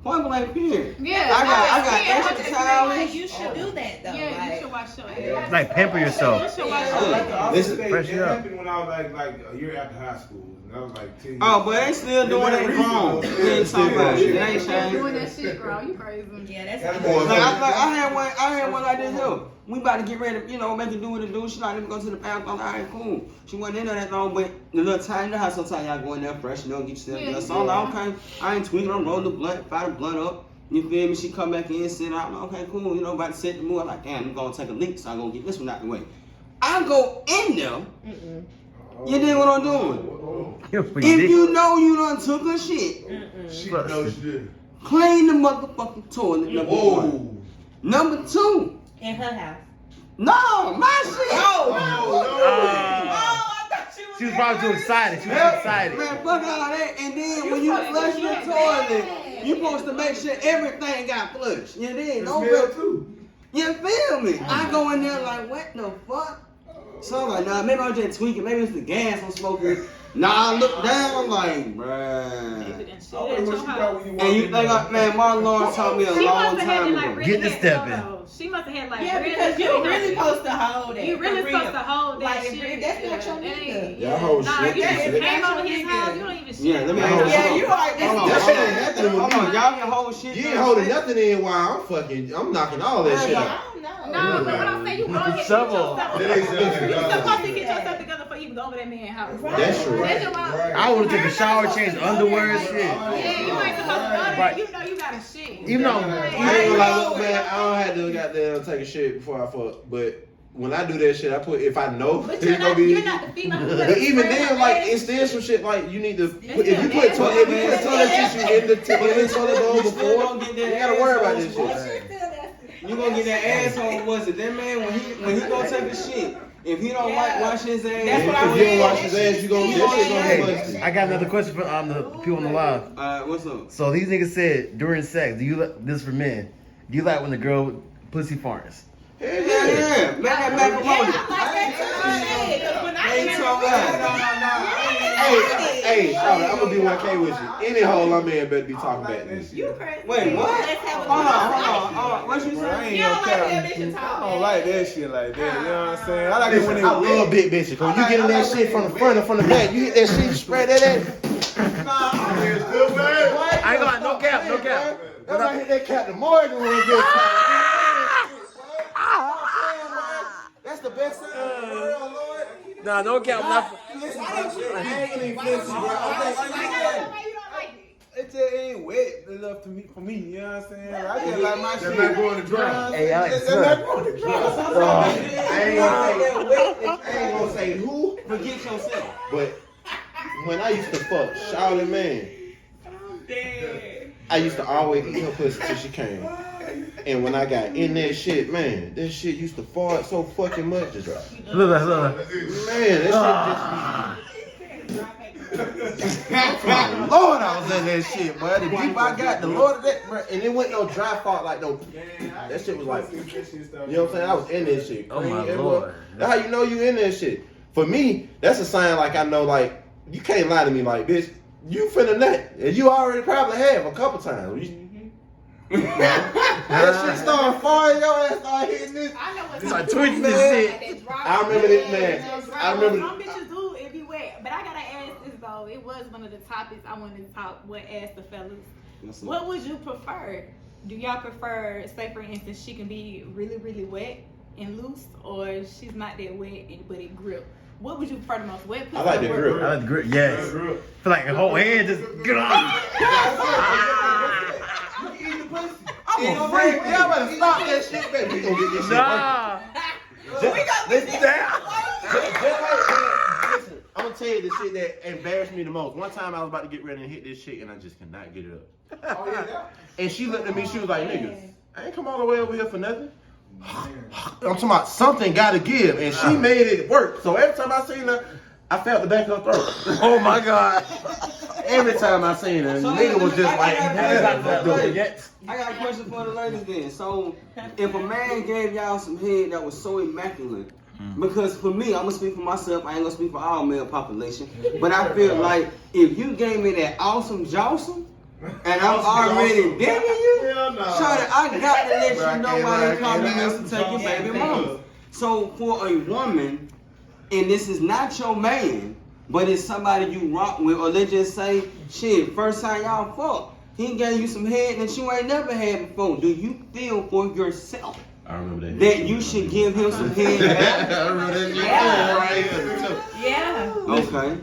Point blank, period. Yeah, I got extra towels. You should do that though. Yeah, you should wash your ass. Like pamper yourself. You should wash your ass. Listen, It happened when I was like a year after high school. And I was like 10 years. Oh, but they still doing it at home. They ain't talking about it. They ain't changed. Doing that shit, bro. You crazy. Yeah, that's I had one like this here. We about to get ready to, make it do what it do. She like, let me go to the bathroom. All right, cool. She wasn't in there that long, but the little time, you know how sometimes y'all go in there fresh, get yourself done. So I'm like, okay, I ain't tweaking, I'm rolling the blunt, fire the blunt up. You feel me? She come back in, sit out. I'm like, okay, cool. About to set the mood. I'm like, damn, I'm gonna take a leak, so I'm gonna get this one out the way. I go in there. You dig what I'm doing? If you know you done took a shit, She knows she did. clean the motherfucking toilet. Number one. Number two. in her house. No, my shit. She was probably too excited. She was excited. Man, fuck all that. And then when you flush your toilet, you supposed to make sure everything got flushed. You did. No too. You feel me? I go in there like, what the fuck? So I'm like, nah, maybe I'm just tweaking. Maybe it's the gas I'm smoking. Nah, I look down, I'm like, bruh. And you think, man, Martin Lawrence taught me a long time ago. Get the step in. She must have had like, yeah, because you really supposed to hold it. You really supposed to hold that shit. That's not your nigga. Y'all hold shit. You just came over his house. You don't even shit. Yeah, let me hold Yeah, you are. That shit ain't happening with Hold me. on, y'all can hold shit. You ain't holding nothing in while I'm knocking all that shit out. No, but what I'm saying, you go ahead and Shovel. you supposed to get yourself together before you go over that man's house. That's true. I would have took a shower, changed underwear and shit. Yeah, you ain't supposed to go there. You know you got a shit. Even though I ain't gonna lie, look, man, I don't have to goddamn take a shit before I fuck, but when I do that shit, I put, if I know But it's gonna be. you're not the female. But even then, like, it's still some shit like you need to. If you put toilet tissue in the toilet bowl before, you gotta worry about this shit. You gonna get that asshole? Was it that man when he gonna take a shit? If he don't wash his ass, If he don't wash his ass, you gonna that shit gonna be busted. I got another question for the people on the live. What's up? So these niggas said during sex, do you this is for men? Do you like when the girl pussy farts? Yeah. Make that macaroni. Hey, I'm gonna be 1K with you. Any hole I'm in better be talking back to me. You crazy. Wait, what? Hold on. What you I say? ain't I don't like that shit like that. You know what I'm saying? I like it when it I love big bitches. Cause you getting that shit from the front and from the back. You hit that shit, you spread that at. I ain't gonna no cap. If I hit that Captain Morgan when it gets that's the best thing in the world, Lord. Nah, no cap. Listen, I ain't even fancy, bro. It just ain't wet enough for me, you know what I'm saying? I just like my shit. That's not going to dry. Hey, Alex, That's not going to dry. I ain't gonna say who, Forget yourself. but when I used to fuck Shawty, man, I used to always eat her pussy till she came. And when I got in that shit, man, that shit used to fart so fucking much. Just Look. man, that shit just. Lord, I was in that shit, boy. The deep I got, the Lord of that, bro. And it wasn't no dry fart like no. That shit was like, you know what I'm saying? I was in that shit. Oh my Everywhere. Lord. That's how you know you in that shit. For me, that's a sign like I know like you can't lie to me like, bitch, you finna nut. And you already probably have a couple times. That shit started falling, your ass started hitting this. I know what's like twitching this shit. I remember this, man. I remember. Some bitches do it be wet, but I gotta ask this though. It was one of the topics I wanted to talk. Ask the fellas. What would you prefer? Do y'all prefer, say for instance, she can be really, really wet and loose, or she's not that wet but it grip? What would you prefer the most? Wet pussy? I like the grip. I like the grip. Yes. Feel like a whole hand just get on. I'm a freak. Y'all better stop that shit, baby. We gonna get this shit Listen, I'm gonna tell you the shit that embarrassed me the most. One time I was about to get ready and hit this shit, and I just could not get it up. Oh, yeah. And she looked at me, she was like, nigga, I ain't come all the way over here for nothing. I'm talking about something gotta give, and she made it work. So every time I seen her, I felt the back of her throat. Oh my God. Every time I seen her, nigga was just like, I got a question for the ladies then. So, if a man gave y'all some head that was so immaculate, because for me, I'm gonna speak for myself, I ain't gonna speak for all male population, but I feel like if you gave me that awesome Johnson, and I'm already digging you, shawty, I got to let you know why they call me Mr. Take Your Baby Mama. So, for a woman, and this is not your man, but it's somebody you rock with, or let's just say, shit, first time y'all fuck, he gave you some head that you ain't never had before. Do you feel for yourself I remember that you should give him some head back? I remember that shit. Yeah. Okay.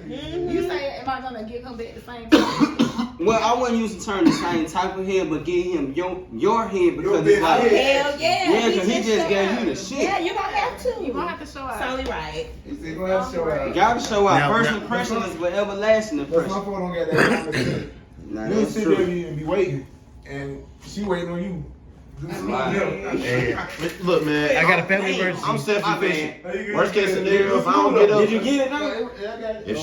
You say, am I gonna give him back the same time? Well, I wouldn't use the term the same type of head, but give him your head because it's like, Hell yeah. yeah, because he just gave you the shit. Yeah, you gonna have to. You gonna have to show out. Totally right. He's gonna have to show out. Gotta show out. Now- First now- impression is forever lasting That's my impression. fault. Don't get that common sense. Nah, You that's sit there true. and be waiting, and she waiting on you. Hey, Look, man, I got a family emergency. I'm self-efficient. Hey, you Worst get case it. scenario, if I don't get up, Did you get it now? if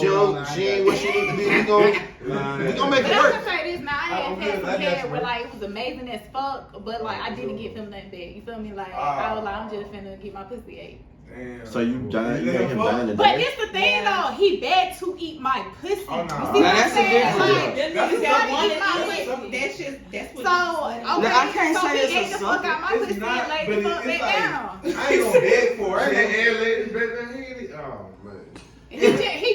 she ain't what she need to be, we gonna make But it I'm work. gonna say this now. I I'm had good. some I got head you, where bro. like it was amazing as fuck, but like I didn't give him nothing back. You feel me? Like I was like, I'm just finna get my pussy ate. Damn. So you dying, you made him dying But today. this the thing though, he begged to eat my pussy. Oh, no. You see Now, what I'm that's a saying? difference. Like, Them That's niggas a that difference. want Eat my that's just that's what. So, okay, Now, I can't so say he it's a ate the fuck out my It's pussy not, and laid but the fuck it's back like, down. I ain't gonna beg for it. I ain't gonna beg for it. Oh, man. He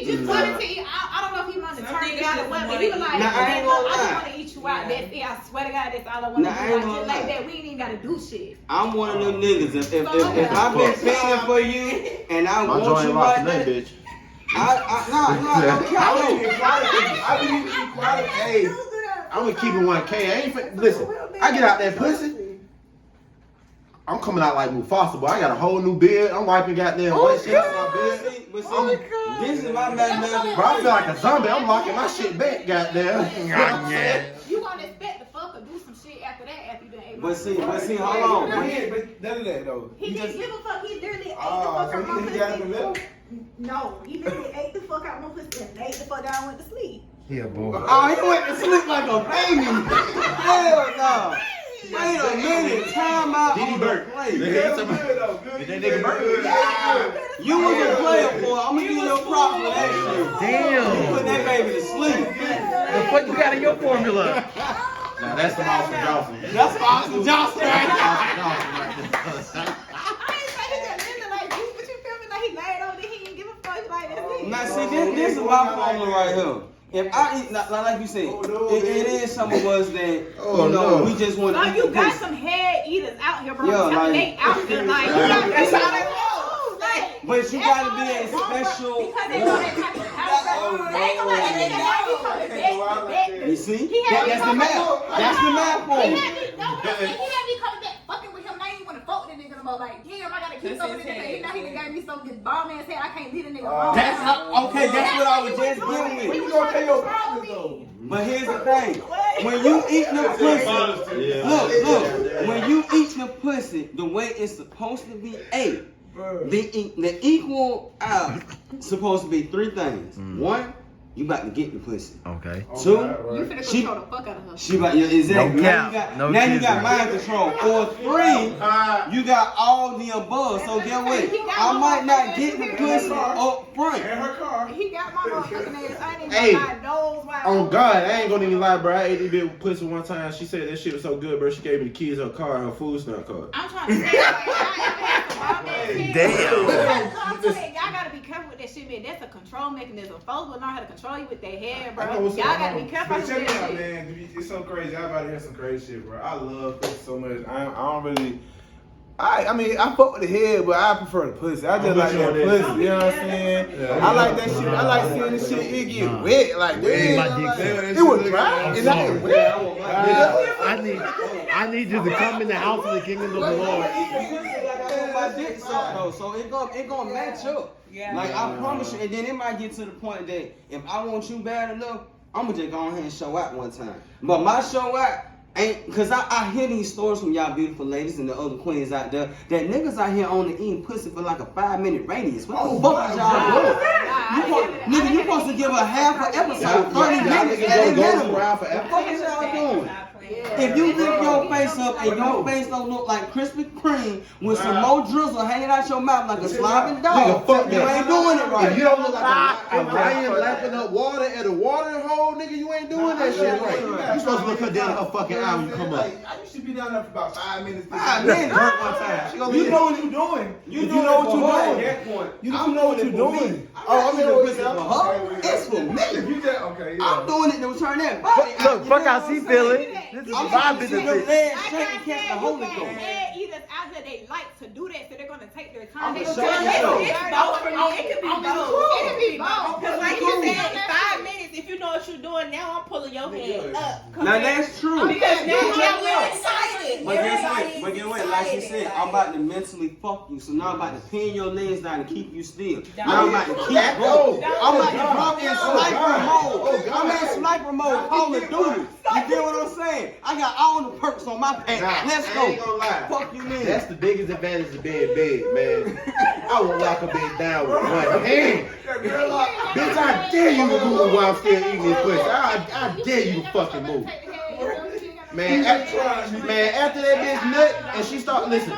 just wanted to eat. I don't know if he wanted to Some turn niggas it out or just what, but wanna he was like, eat. Now, I ain't gonna I just lie. want to eat you out. That's it. I swear to God, that's all I want to Now, I do. ain't Like, gonna shit like lie. that, we ain't even got to do shit. I'm one of them niggas. If I've been paying for you and I My want joint you locked like today, that, bitch. don't I believe in equality. Hey, I'm gonna keep it 1K. I ain't listen. I get out that pussy. I'm coming out like Mufasa, boy. I got a whole new beard. I'm wiping goddamn white shit off my beard. But see, this is my mathematical. Bro, I feel like a zombie. I'm locking my shit back, goddamn. You gonna expect to fuck or do some shit after that after you done ate my But see, pussy. hold on. But none of that though. He didn't give a fuck. He literally ate the Oh, fuck out so my he got the pussy. milk? No, he literally ate the fuck out my pussy and laid the fuck down and went to sleep. Yeah, boy. Oh, he went to sleep like a baby. Hell no. Wait a minute. Time out on the play. Good though. Good. That nigga burnt. You was a player, boy. I'm gonna give you a prop for that shit. Damn. You put that baby to sleep. The fuck you got in your formula? Now that's the Austin Johnson. That's Austin Johnson right there. Austin Johnson right there. I ain't say he just living like you, but you feel me? Like he laid on it, he didn't give a fuck. Like that's it. Now, see, this is my formula right here. If I eat, like you said, it is some of us that, we just want to So eat you the got pussy. some head eaters out here, bro. Yeah, I'm telling like- they out here, like, you got That's that's how how they roll. Like, But you gotta be a special. because they know that type of house. They ain't gonna let that nigga have me coming back. You see? He had me That's the coming math. That's the math He formula. had me, no, but I'm saying, he had me coming back fucking with him. I ain't want to fuck with that nigga no more. Like, damn, I gotta keep up with this nigga. Now he done gave me some good bomb ass head. I can't leave the nigga alone. That's how, okay, that's what I was just dealing He with. was trying to control me. But here's the thing. When you eat the pussy, look, when you eat the pussy the way it's supposed to be ate, the equal out supposed to be three things. One, you about to get the pussy. Okay. Two, You finna she- control the fuck out of her. She about, yeah, exactly. No now cap. you got, No now you got kissing. mind control. Or three, you got all the above. So get what? I might not get the pussy up front. In her car. He got my motherfucking ass. I ain't even Hey, got my nose wide. On God, I ain't gonna even lie, bro. I ate this bitch with pussy one time. She said that shit was so good, bro. She gave me the keys to her car and her food stamp card. I'm trying to say, like, I Damn. Y'all gotta be careful with that shit, man. That's a control mechanism. Folks will learn how to control you with their hair, I bro. know Y'all what's up, gotta be careful But with check that it out, shit. man. It's so crazy. I'm about to hear some crazy shit, bro. I love pussy so much. I don't really. I mean, I fuck with the head, but I prefer the pussy. I just like that pussy. You know what I'm saying? Yeah. I like that shit. I like seeing this shit. It get wet, like Wet. My damn. dick Like, it was dry. It's not wet. I need you to come in the house of the kingdom of the Lord. My dick suck though, so it gonna match up. Yeah. Like I promise you, and then it might get to the point that if I want you bad enough, I'm gonna just go ahead and show out one time. But my show out ain't, cause I hear these stories from y'all beautiful ladies and the other queens out there that niggas out here only eating pussy for like a 5-minute radius. What the fuck is y'all doing? Nigga, you supposed to give a half an episode, 30 minutes at a minimum. What the fuck is y'all doing? If you lift your face up and your face don't look like Krispy Kreme with some more drizzle hanging out your mouth like a slobbing dog, Nigga, fuck you that. ain't doing it right. If you don't look like a lion lapping up water at a watering hole, nigga, you ain't doing that shit right. You supposed to look her down her fucking eye when you come up. I used to be down there for about 5 minutes. 5 minutes hurt one time. You know what you're doing. You know what you're doing. At that point, you know what you're doing. Oh, I'm doing it for her. It's for me. You just okay. Yeah. I'm doing it to turn that body. Look, fuck how she feeling. This is I'm my trying to see business. them legs Like shake I and catch the said, Holy you Ghost. can't eaters out here, they like to do that, so they're gonna take their time. I'm They just gonna saying, take though. their It's time. both for me. It could be both. It could be both. Because like you said, 5 minutes, if you know what you're doing, now I'm pulling your head up. Now that's true. Because now Yeah. you're excited. But guess what? Everybody's But get what? Like she excited. said, I'm about to mentally fuck you. So now I'm about to pin your legs down and keep you still. Now I'm about to keep going. I'm about to drop in sniper mode. I'm in sniper mode, Call of Duty. You get what I'm saying? I got all the perks on my pack. Let's I ain't go. gonna lie. Fuck you, man. That's the biggest advantage of being big, man. I will lock a bitch down with one hand. Bitch, I dare you to move while I'm still eating this pussy. I dare you to fucking move. Man, after that bitch nut and she start listen.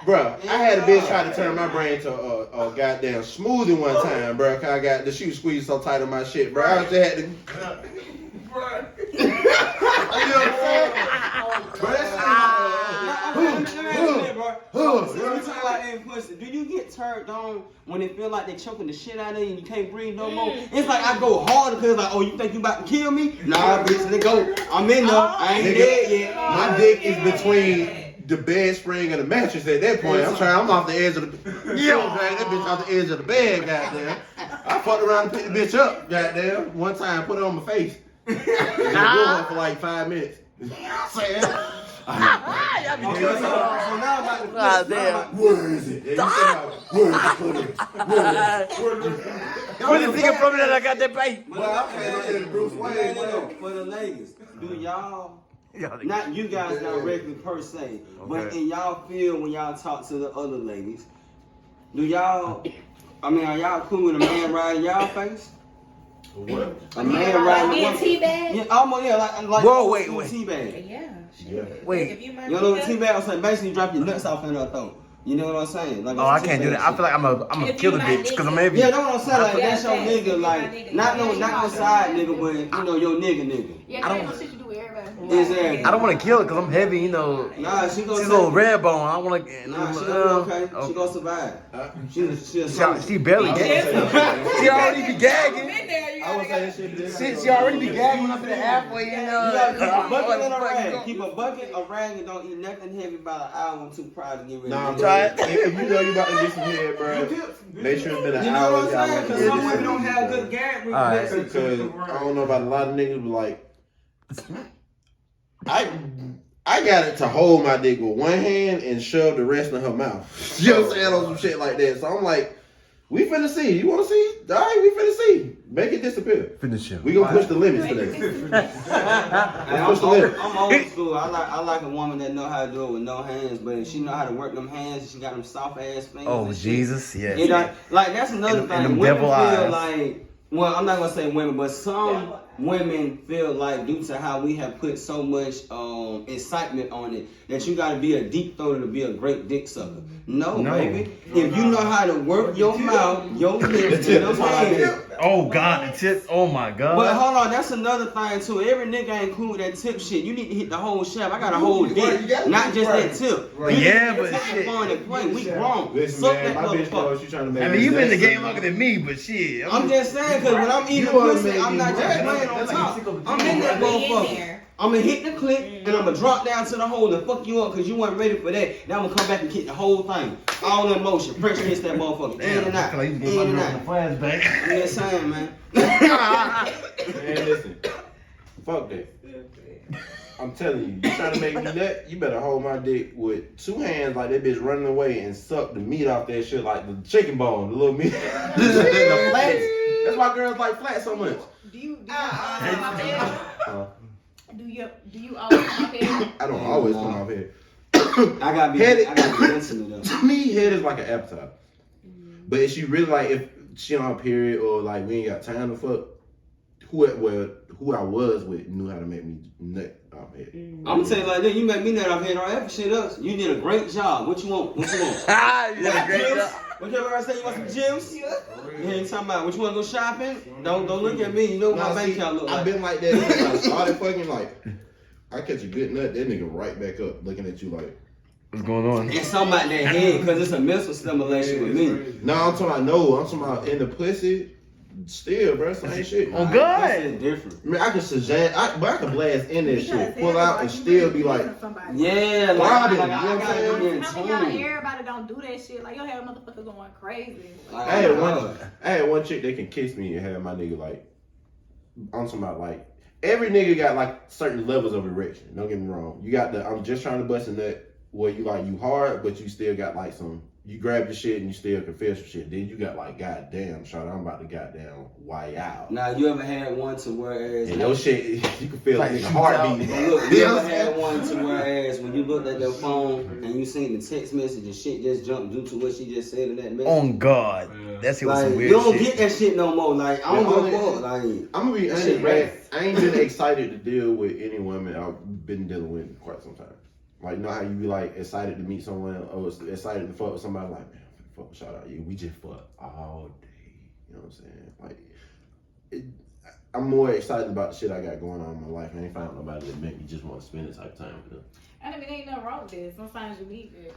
Bruh, I had a bitch try to turn my brain to a goddamn smoothie one time, bruh. Cause I got the shoe squeezed so tight on my shit, bruh. I just had to. You know what I'm saying? Do you get turned on when it feel like they choking the shit out of you and you can't breathe no more? It's like I go harder because like, oh, you think you about to kill me? Nah, bitch, let go. I'm in there. I ain't dead yet. My dick is between the bed spring and the mattress at that point. I'm off the edge of the that bitch off the edge of the bed, goddamn. I fucked around and picked the bitch up, goddamn. One time, put it on my face. And it blew for like 5 minutes. You know what I'm saying? So now I'm about to Where is it? And you said, where is it? Where's the nigga from that I got that bait? For the ladies, do y'all, not you guys directly per se, but in y'all feel when y'all talk to the other ladies, do y'all, I mean, are y'all cool with a man riding y'all face? What? A man riding Being the teabag? Yeah, almost, yeah, like Whoa, wait. teabag. Yeah. Wait. If you You know what teabag? I'm saying basically drop your nuts off in her throat. You know what I'm saying? Like Oh, I can't do that. I feel like I'm a If kill the you my bitch because I'm nigga. heavy. Yeah, that's what I'm saying. Like that's your Yeah, nigga, if like you my nigga, not yeah. no side nigga, but you know your nigga. Yeah, I that don't- ain't no shit you do with everybody. Exactly. I don't want to kill it because I'm heavy, you know. Nah, she gonna She's a little red bone. I want to. Nah, she gonna be okay. She gonna survive. She barely gagging. She already be gagging. I would say that shit. She already be gagging when I'm in the halfway, you know. You gotta keep a bucket and a rag. Keep a bucket, a rag, and don't eat nothing heavy about an hour and too proud to get rid Nah, of it. bro. If you know you about to get some head, bro, make sure it's been an You hour. know what I'm saying? y'all Because some women don't have good gag reflexes. Because I don't know about a lot of niggas, but like, I got it to hold my dick with one hand and shove the rest in her mouth. You know what I'm saying? On some shit like that. So I'm like, we finna see. You wanna see? All right, we finna see. Make it disappear. Finish him. We gonna push the limits today. I'm old school. I like a woman that know how to do it with no hands, but if she know how to work them hands, she got them soft ass fingers. Oh, and shit. Jesus, yes. You know, like that's another And thing. them Women devil feel eyes. like Well, I'm not gonna say women, but some women feel like due to how we have put so much excitement on it that you gotta be a deep throater to be a great dick sucker. No, baby. If you know how to work your mouth, your lips, and your hands. Oh God, the tip. Oh my God. But hold on, that's another thing too. Every nigga ain't cool with that tip shit. You need to hit the whole shaft. I got a whole dick, not just that tip. Yeah, but shit. We grown. Listen, Suck man, that my bitch knows motherfucker. she trying to make. I mean, you been in the game longer than me, but shit. I'm just saying, cause when I'm eating pussy, I'm not just laying on top. I'm in that motherfucker. I'm gonna hit the clip and I'm gonna drop down to the hole and fuck you up because you weren't ready for that. Now I'm gonna come back and kick the whole thing. All in motion. French kiss that motherfucker. In and out. In and out. I'm just saying, man. Man, listen. Fuck that. I'm telling you, you trying to make me nut, you better hold my dick with two hands like that bitch running away and suck the meat off that shit like the chicken bone, the little meat. The flats. That's why girls like flats so much. Do you always come up here? I don't always come off here. I gotta be intimate though. To me, head is like an appetite. But if she really like, if she on her period or like we ain't got time to fuck, who I was with knew how to make me nut off head. I'm gonna tell you like this, you make me nut off head or ever shit else. You did a great job. What you want? What you want? You did a great job. What you ever say? You want some gems? You ain't talking about what you want to go shopping? Don't look at me. You know what my bank account look like. I've been like that since I started fucking. Like, I catch a good nut, that nigga right back up looking at you like, what's going on? It's something about that head because it's a mental stimulation with me. No, I'm talking about no. I'm talking about in the pussy. Still, bro, same shit. Oh God, it's different. I mean, I can suggest, but I can blast in that shit, pull out, and still be like, yeah, like, I gotta be in tune. Everybody don't do that shit. Like, your hair motherfucker going crazy. I had one chick that can kiss me and have my nigga like, I'm talking about like, every nigga got like certain levels of erection. Don't get me wrong. You got the, I'm just trying to bust a nut where you like, you hard, but you still got like some, you grab your shit and you still confess your shit. Then you got like, goddamn, shawty, I'm about to goddamn wow. Now, you ever had one to whereas... And your shit, you can feel like a heartbeat. Look, you ever had one to whereas when you looked at your phone and you seen the text message and shit just jumped due to what she just said in that message? Oh God, that's like, some weird you don't shit. get that shit no more. Like, I don't give a fuck. Like, I'm gonna be honest, man. I ain't been excited to deal with any woman I've been dealing with in quite some time. Like, you know how you be like excited to meet someone or excited to fuck with somebody, like, man, fuck, shout out you. We just fuck all day. You know what I'm saying? Like, I'm more excited about the shit I got going on in my life. I ain't found nobody that make me just want to spend this type of time with them. And I mean, ain't nothing wrong with this. Sometimes you need it.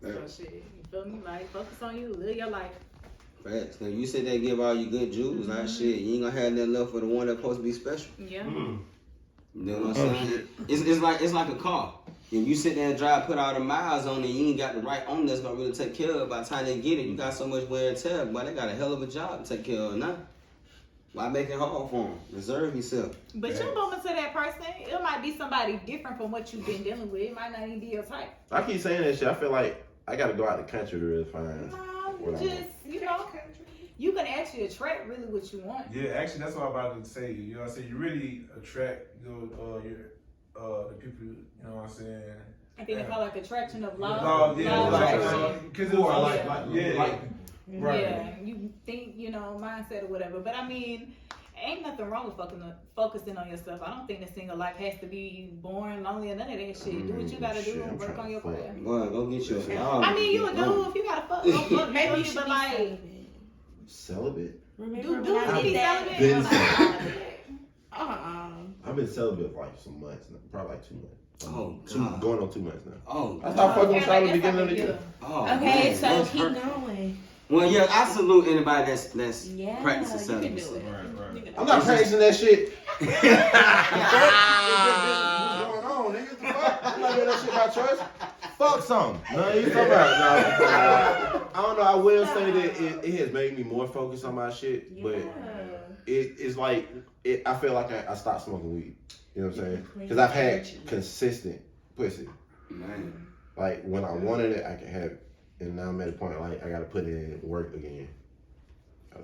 So shit, you feel me? Like, focus on you, live your life. Facts. Now, you said they give all you good jewels, like shit. You ain't gonna have nothing left for the one that's supposed to be special. Yeah. You know what I'm saying? It's like a car. If you sit there and drive, put all the miles on it, you ain't got the right owner that's gonna really take care of it. By the time they get it, you got so much wear and tear. But they got a hell of a job to take care of now. Why make it hard for them? Reserve yourself. But you bump into that person, it might be somebody different from what you've been dealing with. It might not even be your type. I keep saying that shit. I feel like I gotta go out the country to really find. No, you know, you can actually attract really what you want. Yeah, actually, that's what I'm about to say. You know what I'm saying? You really attract the people, you know what I'm saying? I think they call like attraction of love. Because it was yeah, you think, you know, mindset or whatever. But I mean, ain't nothing wrong with focusing on yourself. I don't think the single life has to be boring, lonely, or none of that shit. Do what you gotta do and work on your plan. Boy, go get your. I mean, you a dude, if you gotta fuck, maybe you should be like celibate. Do be celibate. I've been celibate for like some months now, probably like 2 months. Going on 2 months now. Oh, I stopped fucking with y'all at the beginning of the year. Okay, so keep going. Well, yeah, I salute anybody that's practicing celibacy. I'm not practicing that shit. What's going on, nigga? What the fuck? I'm not doing that shit by choice. Fuck something. No, you talking about? No, I don't know. I will say that it has made me more focused on my shit, but it's like I feel like I stopped smoking weed. You know what I'm saying? Because I've had consistent pussy. Man. Like when I wanted it, I could have it, and now I'm at a point like I gotta put in work again.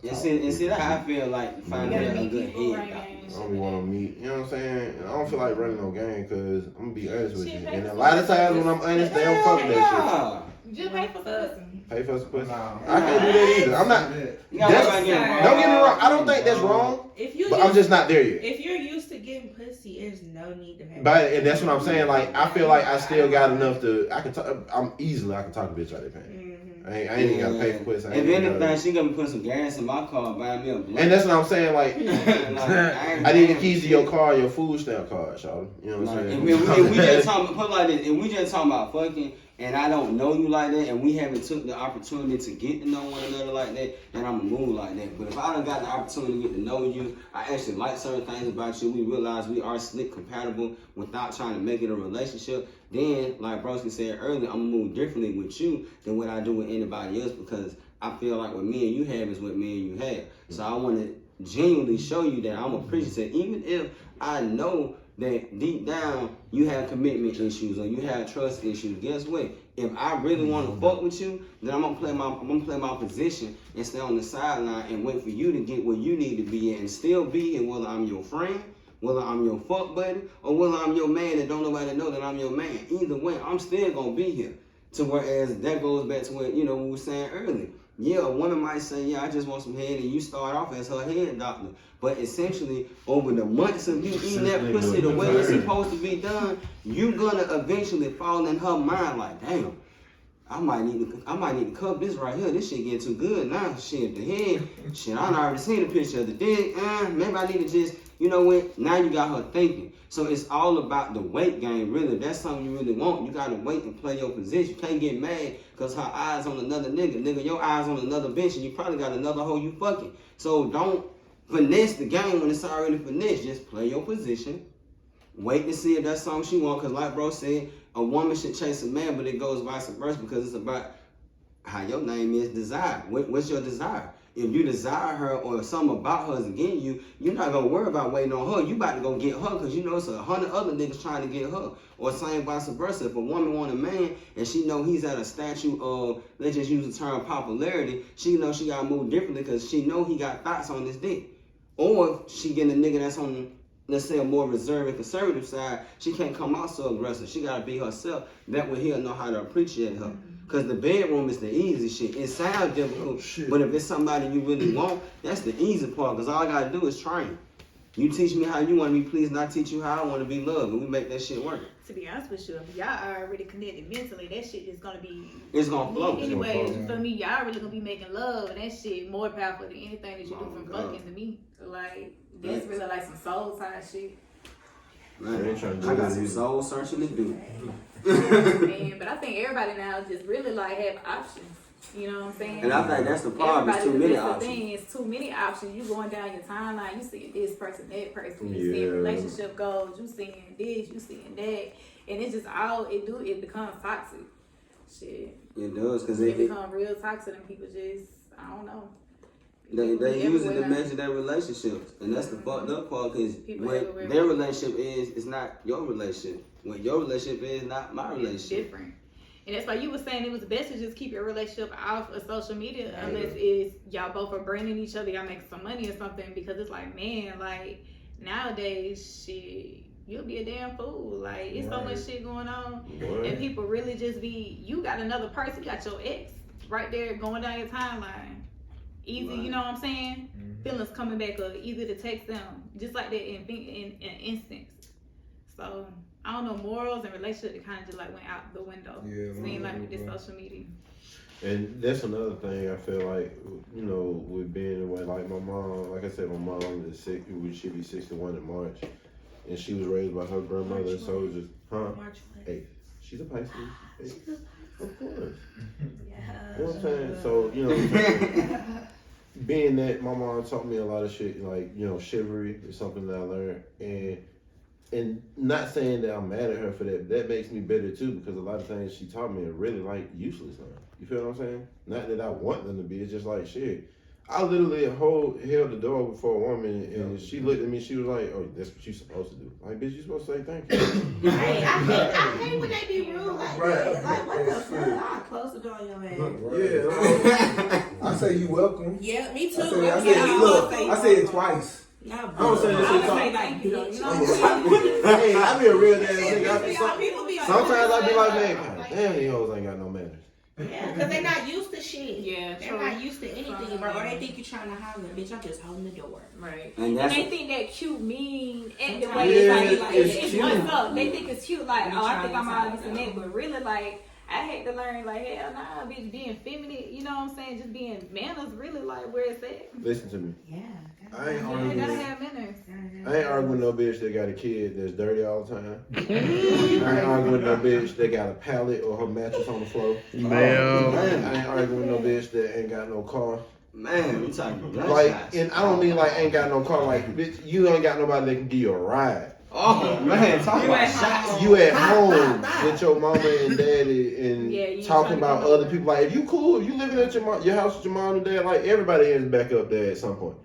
And see that I feel like finding a good head. I don't want to meet, you know what I'm saying? And I don't feel like running no game because I'm gonna be honest with you. And a lot of times when I'm honest, they don't fuck with that shit. Just wait for person. Pay for some pussy. Nah. I can't do that either. I'm not. Don't get me wrong. I don't think that's wrong. But I'm just not there yet. If you're used to getting pussy, there's no need to have. But and that's what I'm saying. Like I feel like I still got enough to. I can talk. I can talk a bitch out of their pants. I ain't even gotta pay for pussy. If anything, she gonna put some gas in my car, buy me a blunt. And that's what I'm saying. Like, I need the keys to your car, your food stamp card, y'all. You know what I'm saying? If we just talking, put like this, if we just talking about fucking, and I don't know you like that, and we haven't took the opportunity to get to know one another like that, then I'ma move like that. But if I done got the opportunity to get to know you, I actually like certain things about you, we realize we are slick compatible without trying to make it a relationship, then, like Broski said earlier, I'm gonna move differently with you than what I do with anybody else, because I feel like what me and you have is what me and you have. So I want to genuinely show you that I'm appreciative, even if I know that deep down you have commitment issues or you have trust issues. Guess what? If I really want to fuck with you, then I'm gonna play my position and stay on the sideline and wait for you to get where you need to be at and still be here, whether I'm your friend, whether I'm your fuck buddy, or whether I'm your man and don't nobody know that I'm your man. Either way, I'm still gonna be here. To whereas that goes back to what we were saying earlier. Yeah, a woman might say, yeah, I just want some head, and you start off as her head doctor. But essentially, over the months of you eating that pussy the way it's supposed to be done, you gonna eventually fall in her mind like, damn, I might need to cup this right here. This shit getting too good now. Shit, the head, shit, I already seen the picture of the dick. Maybe I need to just, you know what? Now you got her thinking. So it's all about the weight game, really. If that's something you really want, you gotta wait and play your position. You can't get mad because her eyes on another nigga. Nigga, your eyes on another bitch, and you probably got another hoe you fucking. So don't finesse the game when it's already finessed. Just play your position. Wait to see if that's something she want, because like bro said, a woman should chase a man, but it goes vice versa, because it's about how your name is, desire. What's your desire? If you desire her or something about her is getting you, you're not going to worry about waiting on her. You about to go get her because you know it's 100 other niggas trying to get her. Or same vice versa. If a woman want a man and she know he's at a statue of, let's just use the term popularity, she know she got to move differently because she know he got thoughts on this dick. Or she getting a nigga that's on, let's say, a more reserved and conservative side, she can't come out so aggressive. She got to be herself. That way he'll know how to appreciate her. Because the bedroom is the easy shit. It sounds difficult, but if it's somebody you really want, that's the easy part. Because all I got to do is train. You teach me how you want to be pleased, and I teach you how I want to be loved, and we make that shit work. To be honest with you, if y'all are already connected mentally, that shit is going to be... It's going to flow. Anyway, you feel me? Y'all really going to be making love, and that shit more powerful than anything that you do from fucking to me. So, like, that's really like some soul tie shit. Man, I got some soul searching to do. Man, but I think everybody now just really like have options. You know what I'm saying? And I think that's the problem. It's too many options. It's too many options. You going down your timeline, you seeing this person, that person. You seeing relationship goals. You seeing this. You seeing that. And it's just all it becomes toxic. Shit. It does because it becomes real toxic and people just I don't know. They use it to measure their relationships, and that's the fucked up part. Because what their relationship is not your relationship. What your relationship is not my relationship. It's different. And that's why you were saying it was best to just keep your relationship off of social media unless it's y'all both are bringing each other, y'all making some money or something. Because it's like, man, like nowadays, shit, you'll be a damn fool. Like it's so much shit going on, and people really just be. You got another person, you got your ex right there going down your timeline. Easy, you know what I'm saying? Feelings coming back up, easy to text them, just like that in instance. So I don't know, morals and relationship, it kind of just like went out the window. Yeah, seems like with this social media. And that's another thing I feel like, you know, with being away, like my mom, like I said, my mom is sick. We should be 61 in March, and she was raised by her grandmother, so it was just, March 8th. She's a Pisces. Of course. Yeah. You know what I'm saying? So, you know, being that my mom taught me a lot of shit, like, you know, chivalry is something that I learned. And not saying that I'm mad at her for that, but that makes me bitter too, because a lot of things she taught me are really like useless now. You feel what I'm saying? Not that I want them to be, it's just like shit. I literally held the door before a woman, and she looked at me. She was like, "Oh, that's what you're supposed to do." Like, bitch, you supposed to say thank you. I hate when they be rude like that. Like, what the fuck? I'll close the door on your ass. Yeah. I say you welcome. Yeah, me too. I said it twice. I don't say this shit Hey, I be a real damn nigga. Sometimes I be like, man, damn, these hoes ain't got no manners. Yeah, because they're not used to shit. Yeah, they're true. not used to anything, bro. Or they think you're trying to holler, bitch. I'm just holding the door. Right. And they think that cute, mean, and the Sometimes way Yeah, it's it's cute. what's up. They think it's cute, like, You oh, I trying think I'm to all talk this and that, about but really, like, I had to learn, like, hell nah, bitch, being feminine, you know what I'm saying? Just being manners, really, like, where it's at. Listen to me. Yeah. I ain't You arguing. gotta have manners. I ain't arguing with no bitch that got a kid that's dirty all the time. I ain't arguing with no bitch that got a pallet or her mattress on the floor. Man. I ain't arguing with no bitch that ain't got no car. Man, you talking Like, and I don't mean like ain't got no car. Like, bitch, you ain't got nobody that can give you a ride. Oh man, talking about shots. You at home with your mama and daddy and you talking trying to about go other people. Like, if you cool, if you living at your house with your mom and dad, like everybody ends back up there at some point.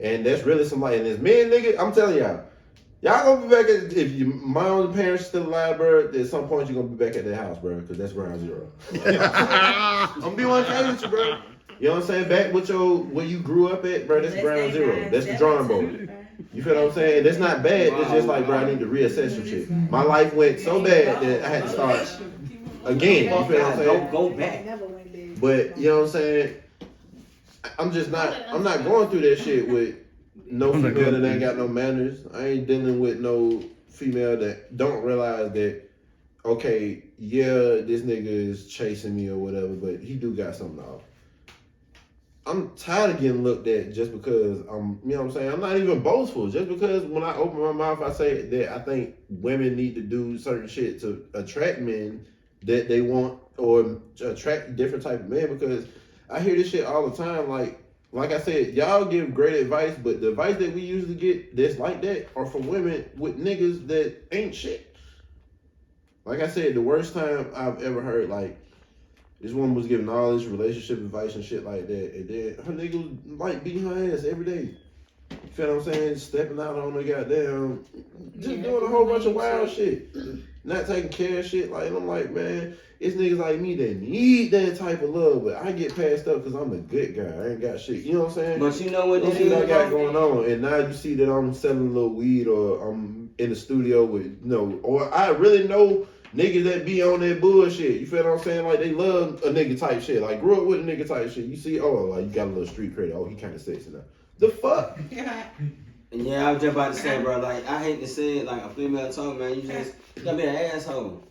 And that's really somebody. And as men, nigga, I'm telling y'all gonna be back at, if your mom and parents still alive, bro, at some point you're gonna be back at that house, bro, because that's ground zero. I'm gonna be 1K with you, bro. You know what I'm saying? Back with where you grew up at, bro, that's ground zero. That's the drawing board. You feel what I'm saying? That's not bad. It's just like, bro, I need to reassess some shit. My life went so bad that I had to start again. You feel what I'm saying? Go back. But you know what I'm saying? I'm not going through that shit with no female that ain't got no manners. I ain't dealing with no female that don't realize that, okay, yeah, this nigga is chasing me or whatever, but he do got something off. I'm tired of getting looked at just because I'm, you know what I'm saying? I'm not even boastful. Just because when I open my mouth, I say that I think women need to do certain shit to attract men that they want or attract different type of men, because I hear this shit all the time. Like I said, y'all give great advice, but the advice that we usually get that's like that are from women with niggas that ain't shit. Like I said, the worst time I've ever heard, like, this woman was giving all this relationship advice and shit like that, and then her nigga was like beating her ass every day. You feel what I'm saying? Stepping out on the goddamn, just doing a whole bunch of wild shit. Not taking care of shit. Like, I'm like, man, it's niggas like me that need that type of love, but I get passed up because I'm a good guy. I ain't got shit. You know what I'm saying? But you know what Don't see what I got going on, and now you see that I'm selling a little weed or I'm in the studio with, or I really know niggas that be on that bullshit. You feel what I'm saying? Like, they love a nigga type shit. Like, grew up with a nigga type shit. You see, like, you got a little street credit. Oh, he kind of sexy now. The fuck? Yeah, I was just about to say, bro, like, I hate to say it, like, a female told, man, you gotta be an asshole.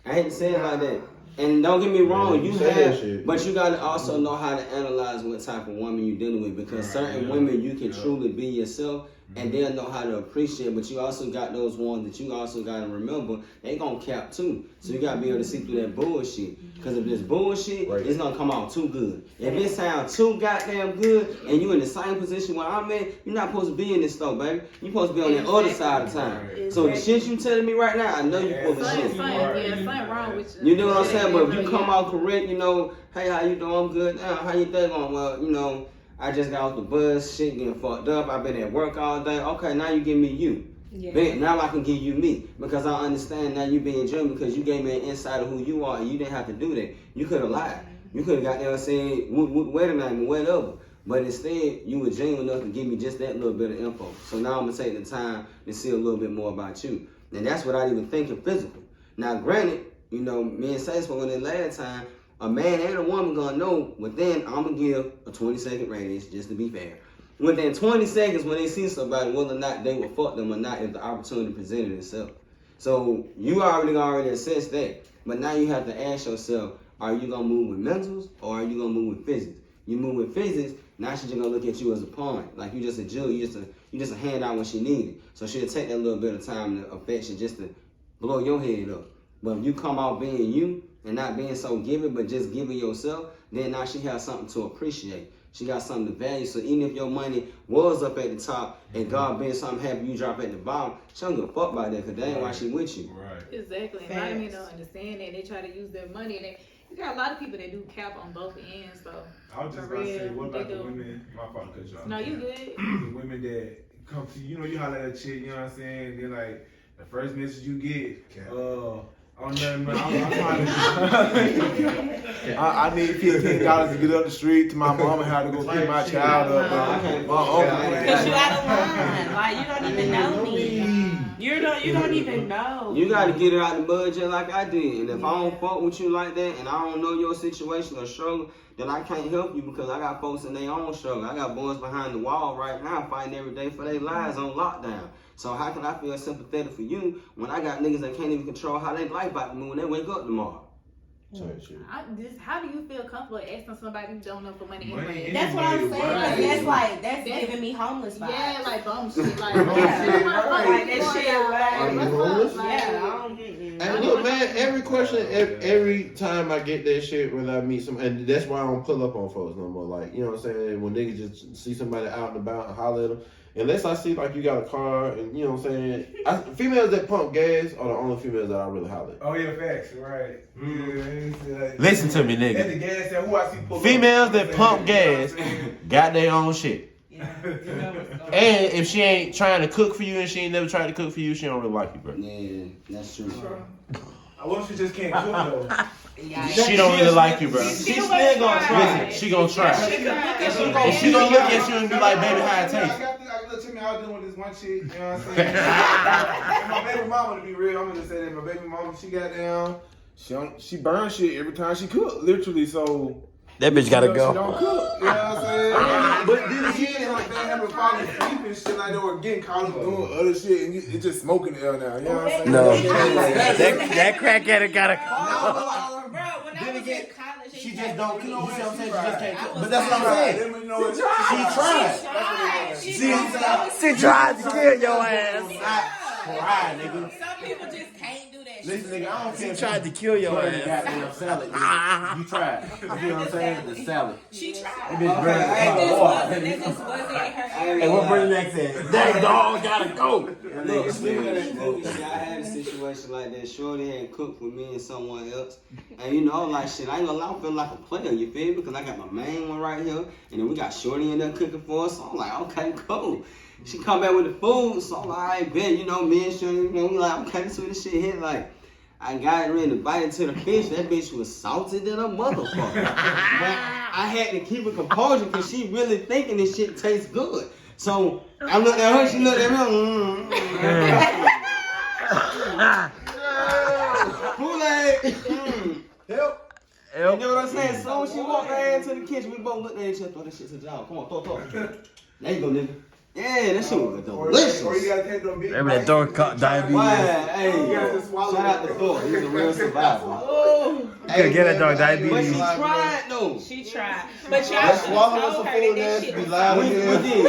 I hate to say it like that. And don't get me wrong, you have, but you gotta also know how to analyze what type of woman you're dealing with, because certain women you can truly be yourself and they'll know how to appreciate, but you also got those ones that you also gotta remember, they gonna cap too. So you gotta be able to see through that bullshit. Because if this bullshit, it's gonna come out too good. If it sounds too goddamn good and you in the same position where I'm in, you're not supposed to be in this store, baby. You're supposed to be on the other side of time. So the shit you telling me right now, I know you full of shit. Something wrong with you. You know what I'm saying? But if you come out correct, hey, how you doing? I'm good now. How you think on? Well, I just got off the bus, shit getting fucked up. I've been at work all day. Okay, now you give me you. Yeah. Now I can give you me, because I understand now you being genuine, because you gave me an insight of who you are, and you didn't have to do that. You could have lied. You could have got there and said, wait a minute, whatever. But instead, you were genuine enough to give me just that little bit of info. So now I'm going to take the time to see a little bit more about you. And that's without even thinking physical. Now, granted, me and Say spoke on that last time, a man and a woman gonna know within, I'm gonna give a 20-second radius, just to be fair. Within 20 seconds, when they see somebody, whether or not they will fuck them or not, if the opportunity presented itself. So you already assessed that. But now you have to ask yourself, are you gonna move with mentals or are you gonna move with physics? You move with physics, now she's just gonna look at you as a pawn. Like, you just a Jew, you just a handout when she needed. So she'll take that little bit of time to affection just to blow your head up. But if you come out being you and not being so giving, but just giving yourself, then now she has something to appreciate. She got something to value. So even if your money was up at the top and God being something happy you drop at the bottom, she don't give a fuck about that, because that ain't why she with you. Right. Exactly. A lot of men don't understand that. They try to use their money. And you got a lot of people that do cap on both ends. So I was just about to say, what about the women? My fault, cut you off. No, you good. The women that come to you, you holler at a chick, you know what I'm saying? Then, like, the first message you get, oh, nothing, man. I need $15 to get up the street to my mom and have to go pick my child up. Because you out of line. Like, you don't even know me. You don't even know. You gotta get it out the mud just like I did. And if I don't fuck with you like that and I don't know your situation or struggle, then I can't help you because I got folks in their own struggle. I got boys behind the wall right now fighting every day for their lives on lockdown. So how can I feel sympathetic for you when I got niggas that can't even control how their life about to move when they wake up tomorrow? How do you feel comfortable asking somebody you don't know for money anyway? That's what I'm saying. That's giving me homeless vibes. Yeah, like bum shit. Like, like that shit. Are you homeless? Yeah. And look, man, every question, every time I get that shit, when I meet some, and that's why I don't pull up on folks no more. Like, you know what I'm saying? When niggas just see somebody out and about and holler at them, unless I see like you got a car, and you know what I'm saying? Females that pump gas are the only females that I really holler at. Oh yeah, facts, right? Yeah, Listen to me, at the nigga. gas station, who I see pull Females up, that pump gas got their own shit. And if she ain't trying to cook for you and she ain't never tried to cook for you, she don't really like you, bro. Yeah, that's true. What if she just can't cook though? She don't really like you, bro. She still gonna try. Listen, she gonna try. And she gonna look at you and be like, baby, how it I tastes? got to tell me how I was doing with this one chick, you know what I'm saying? And my baby mama, to be real, I'm gonna say that my baby mama, she got down, she burn shit every time she cook, literally. So That bitch gotta go. She don't cook, you know what I'm saying? But then again, like they have a falling asleep and shit like that, or getting caught up doing other shit, and it's just smoking the hell now. You know what I'm saying? No, that crackhead gotta. Then again, She just don't, you know what I'm saying? She just can't cook. But that's what I'm saying. She tried. She tried to kill your ass. Tried, nigga. Some people just can't do that shit. Listen, nigga, I don't care. She tried to kill your Burn the ass. goddamn salad, nigga. You tried. You know what I'm saying? The salad. She tried. That bitch burned That just wasn't her. Hey, what Bernie Mac said? That dog gotta go. Look, speaking of that cooking shit, I had a situation like that. Shorty had cooked for me and someone else. And you know, like shit, I ain't gonna lie, I feel like a player, you feel me? Because I got my main one right here, and then we got Shorty in there cooking for us. So I'm like, okay, cool. She come back with the food, so I'm like, all right, bet, you know, me and Shorty, you know, we like, okay, so this shit hit like. I got ready to bite into the fish. That bitch was salty than a motherfucker. But I had to keep a composure because she really thinking this shit tastes good. So I looked at her, she looked at me. Kool-Aid. Help. You know what I'm saying? So when she walked right into the kitchen, we both looked at each other, throw that shit to the job. Come on, throw. There you go, nigga. Yeah, that shit was delicious. Or you gotta take them big Remember that dog caught diabetes? Why? Hey, You gotta just swallow shout out to Thor. He's a real survivor. You gotta get that dog But diabetes. she tried though. She tried. But y'all That should swallow have us told a her fool that ass shit be was loud We again. did.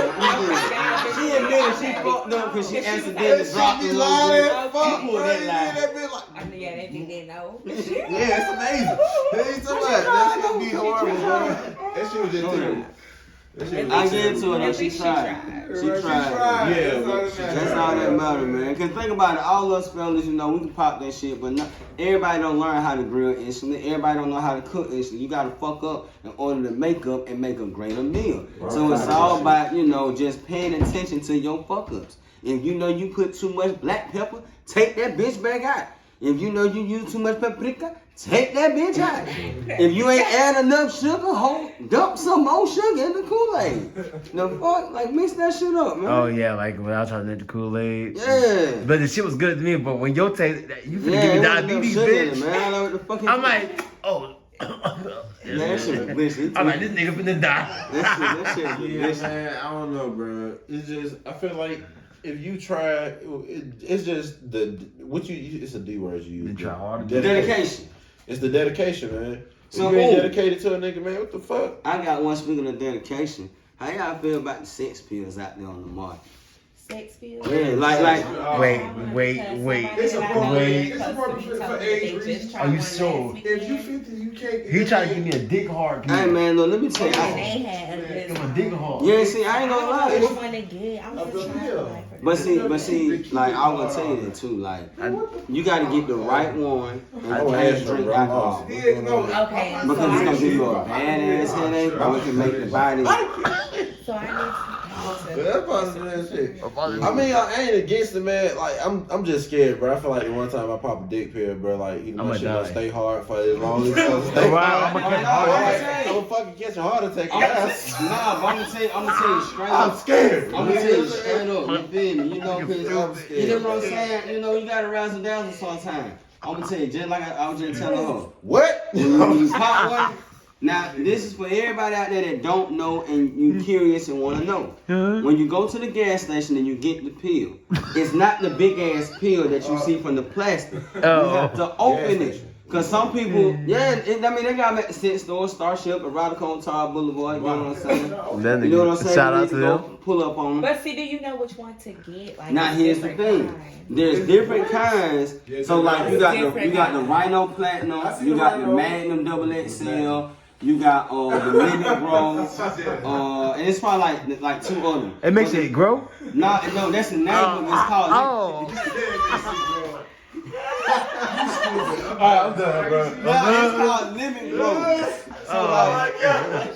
She admitted she fucked up because she accidentally dropped the loud little as bit. fuck, She pulled that line. Yeah, they didn't know. Yeah, it's amazing. It ain't so much. That shit be horrible, bro. That shit was just terrible. I get into it though. She tried. She tried. Yeah, That's all that matters, man. Cause think about it, all us fellas, you know, we can pop that shit, but not, everybody don't learn how to grill instantly. Everybody don't know how to cook instantly. You gotta fuck up in order to make up and make a greater meal. So it's all about, you know, just paying attention to your fuck ups. If you know you put too much black pepper, take that bitch back out. If you know you use too much paprika, take that bitch out. If you ain't add enough sugar, dump some more sugar in the Kool-Aid. The fuck, like mix that shit up, man. Oh yeah, like when I was trying to make the Kool-Aid. Yeah. But the shit was good to me. But when your taste, you finna Yeah, give me it wasn't diabetes, enough sugar in it, bitch. man. I know what the fuck I'm like, oh. Yeah, that shit was delicious. I'm like, this nigga finna die. That shit was Yeah, delicious. man, I don't know, bro. It's just, I feel like if you try, it's just it's a D word you use. You try hard. Dedication. It's the dedication, man. So if you ain't who? dedicated to a nigga, man, what the fuck? I got one speaking of dedication. How y'all feel about the sex pills out there on the market? Sex pills. Yeah, like. Wait. It's appropriate for age reasons. Are you sure? If you 50, you can't. He tried to give me a dick hard. Hey man, look, let me tell you. They had Give him a dick hard. Yeah, see, I ain't gonna lie. which one to get. I was just trying to like. But see, like I was gonna tell you that too. Like, you gotta get the right one and you can't drink alcohol Okay. because it's gonna give you a badass headache, or it can make the body. So I That's part of that shit. I mean, I ain't against it, man. Like, I'm just scared, bro. I feel like the one time I pop a dick pill, bro, like, you know, my shit gonna stay hard for as long as it's gonna stay hard. I'm fucking catch a heart attack. Nah, but I'm gonna tell you straight up. I'm scared. I'm gonna tell you straight up. You feel me? You know, cause you know what I'm saying? You know, you gotta rise and down sometimes. I'm gonna tell you, just like I was just telling her. What? When you pop one, now this is for everybody out there that don't know and you curious and want to know. When you go to the gas station and you get the pill, it's not the big ass pill that you see from the plastic. You have to open it. Cause some people, they got them at the Cent Store, Starship, Erotica, Tar Boulevard. You know what I'm saying? You know what I'm saying? Shout out to them. Pull up on them. But see, do you know which one to get? Like, now here's the thing. There's different kinds. So like you got the Rhino Platinum, you got the Magnum XXL, you got the Limit Grow, and it's probably like two of them. It makes it grow? No, that's the name of it. It's called. Alright, I'm done, bro. It's called Limit Grow.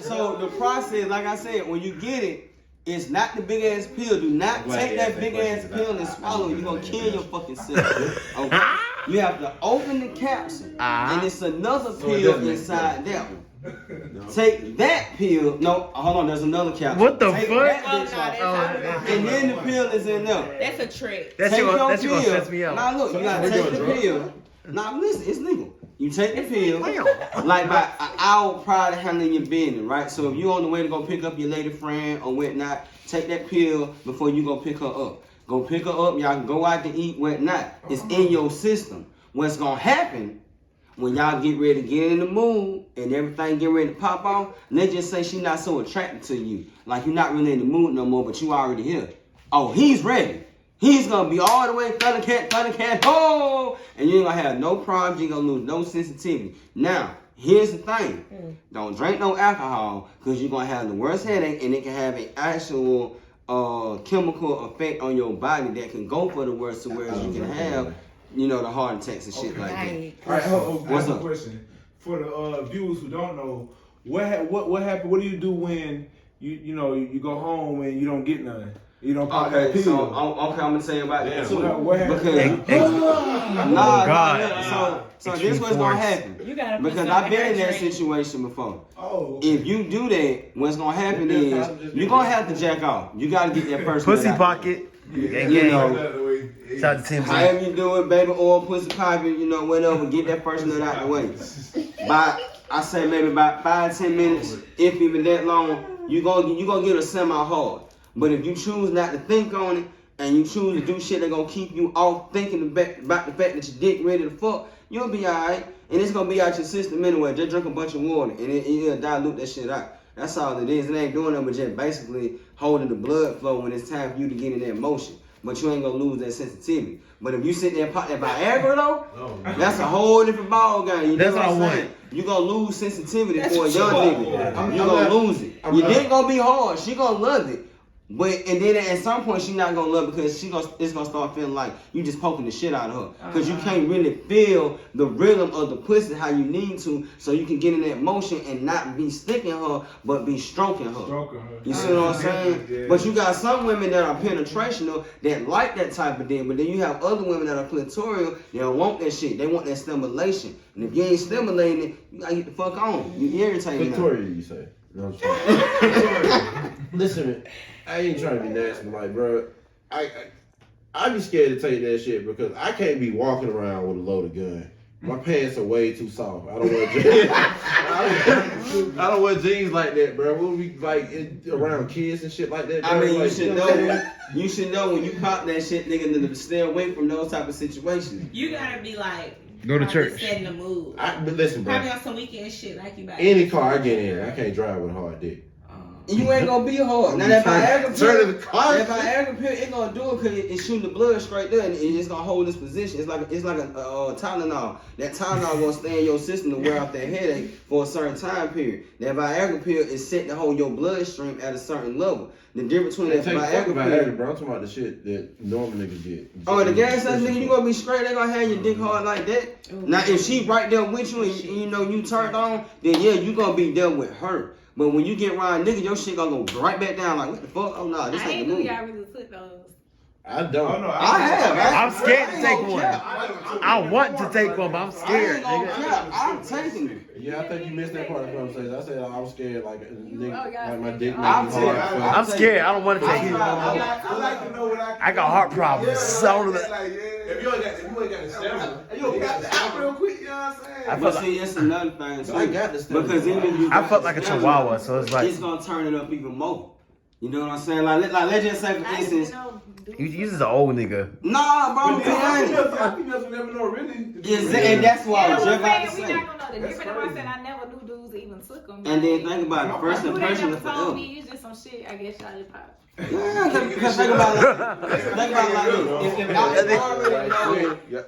So the process, like I said, when you get it, it's not the big ass pill. Do not take that big ass pill and swallow it. You're gonna kill your fucking self. Okay? You have to open the capsule, and it's another pill inside that one. Take that pill. No, hold on. There's another capsule. What the Take fuck? That and then the pill is in there. That's a trick. That's gonna set me up. Now look, you gotta take the pill. Now listen, it's legal. You take the pill, like by an hour prior to handling your business, right? So if you're on the way to go pick up your lady friend or whatnot, take that pill before you go pick her up. Go pick her up. Y'all can go out to eat, whatnot. It's in your system. What's gonna happen when y'all get ready to get in the mood and everything get ready to pop off? Let's just say she's not so attracted to you, like you're not really in the mood no more, but you already here. Oh, he's ready. He's gonna be all the way thundercat, oh! And you ain't gonna have no problems. You ain't gonna lose no sensitivity. Now, here's the thing: don't drink no alcohol because you're gonna have the worst headache, and it can have an actual chemical effect on your body that can go for the worst, to where you can have, you know, the heart attacks and shit like that. All right, what's up? up? Question for the viewers who don't know: what happened? What do you do when you go home and you don't get none? You don't pop that pill. So I'm gonna tell you about that too. What happened? So this what's gonna happen. You gotta because I've been in that situation before. Oh. If you do that, what's gonna happen is you're gonna have to jack off. You gotta get that person. Pussy pocket. You know, shout out to TMP. however you do it, baby oil, pussy pocket, you know, whatever. Get that person out the way. I say maybe about 5-10 minutes, if even that long, you gonna get a semi-hard. But if you choose not to think on it, and you choose to do shit that gonna keep you off thinking about the fact that your dick ready to fuck, you'll be alright. And it's gonna be out your system anyway. Just drink a bunch of water, and it'll dilute that shit out. That's all it is. It ain't doing nothing but just basically holding the blood flow when it's time for you to get in that motion. But you ain't gonna lose that sensitivity. But if you sit there and pop that Viagra though, that's a whole different ball game. You know what I'm saying? You gonna lose sensitivity for a young nigga. You gonna lose it. Your dick gonna be hard. She gonna love it. But and then at some point she's not gonna love it because it's gonna start feeling like you just poking the shit out of her. Because you can't really feel the rhythm of the pussy how you need to, so you can get in that motion and not be sticking her, but be stroking her. You see what I'm saying? Yeah. But you got some women that are penetrational that like that type of thing, but then you have other women that are clitoral, they don't want that shit. They want that stimulation. And if you ain't stimulating it, you gotta get the fuck on. You irritating. Clitoral, you say? No, listen, I ain't trying to be nasty, but like, bro, I be scared to take that shit because I can't be walking around with a loaded gun. My pants are way too soft. I don't wear jeans. I don't wear jeans like that, bro. We'll be like around kids and shit like that. Bro. I mean, like, you should know when you pop that shit, nigga, to stay away from those type of situations. You gotta be like, go to church. Setting the mood. But listen, bro. Probably on some weekend shit like you. Any car I get in, I can't drive with a hard dick. You ain't gonna be hard. Now that Viagra pill, it gonna do it because it's shooting the blood straight there, and it's gonna hold this position. It's like a Tylenol. That Tylenol gonna stay in your system to wear off that headache for a certain time period. That Viagra pill is set to hold your bloodstream at a certain level. The difference between that Viagra pill, bro, I'm talking about the shit that normal niggas get. Oh, the gas station nigga, you gonna be straight. They gonna have your dick hard like that. Now, if she right there with you and you know you turned on, then yeah, you gonna be there with her. But when you get around nigga, your shit gonna go right back down. Like, what the fuck? Oh no, this I ain't ain't the know move. y'all really took those. I don't. Oh, no, I have. I'm scared to I ain't take gonna one. cap. I want to take one, but I'm I scared. ain't gonna Nigga. cap. I'm taking it. Yeah, I think you missed that part of the conversation. I said I was scared, like, like my dick I'll made take me it. hard. I'm scared. I don't want to take it. I like to know what I can I got heart problems. So Like, if you ain't got the stamina, you don't got the out real quick, you know what I'm saying? I But feel see, it's another thing too. I got the stamina. Because even if you I got felt the like a stamina, chihuahua, so it's like it's gonna turn it up even more. You know what I'm saying? Like let's just say for instance, you just an old nigga. nah, bro, Our females will never know really. and that's why I was just about to We say. not gonna know the difference. I said I never knew dudes even took them. And then think about it, first impression is Never told forever. me it's just some shit. I guess y'all just pop. Yeah, because think about it like this.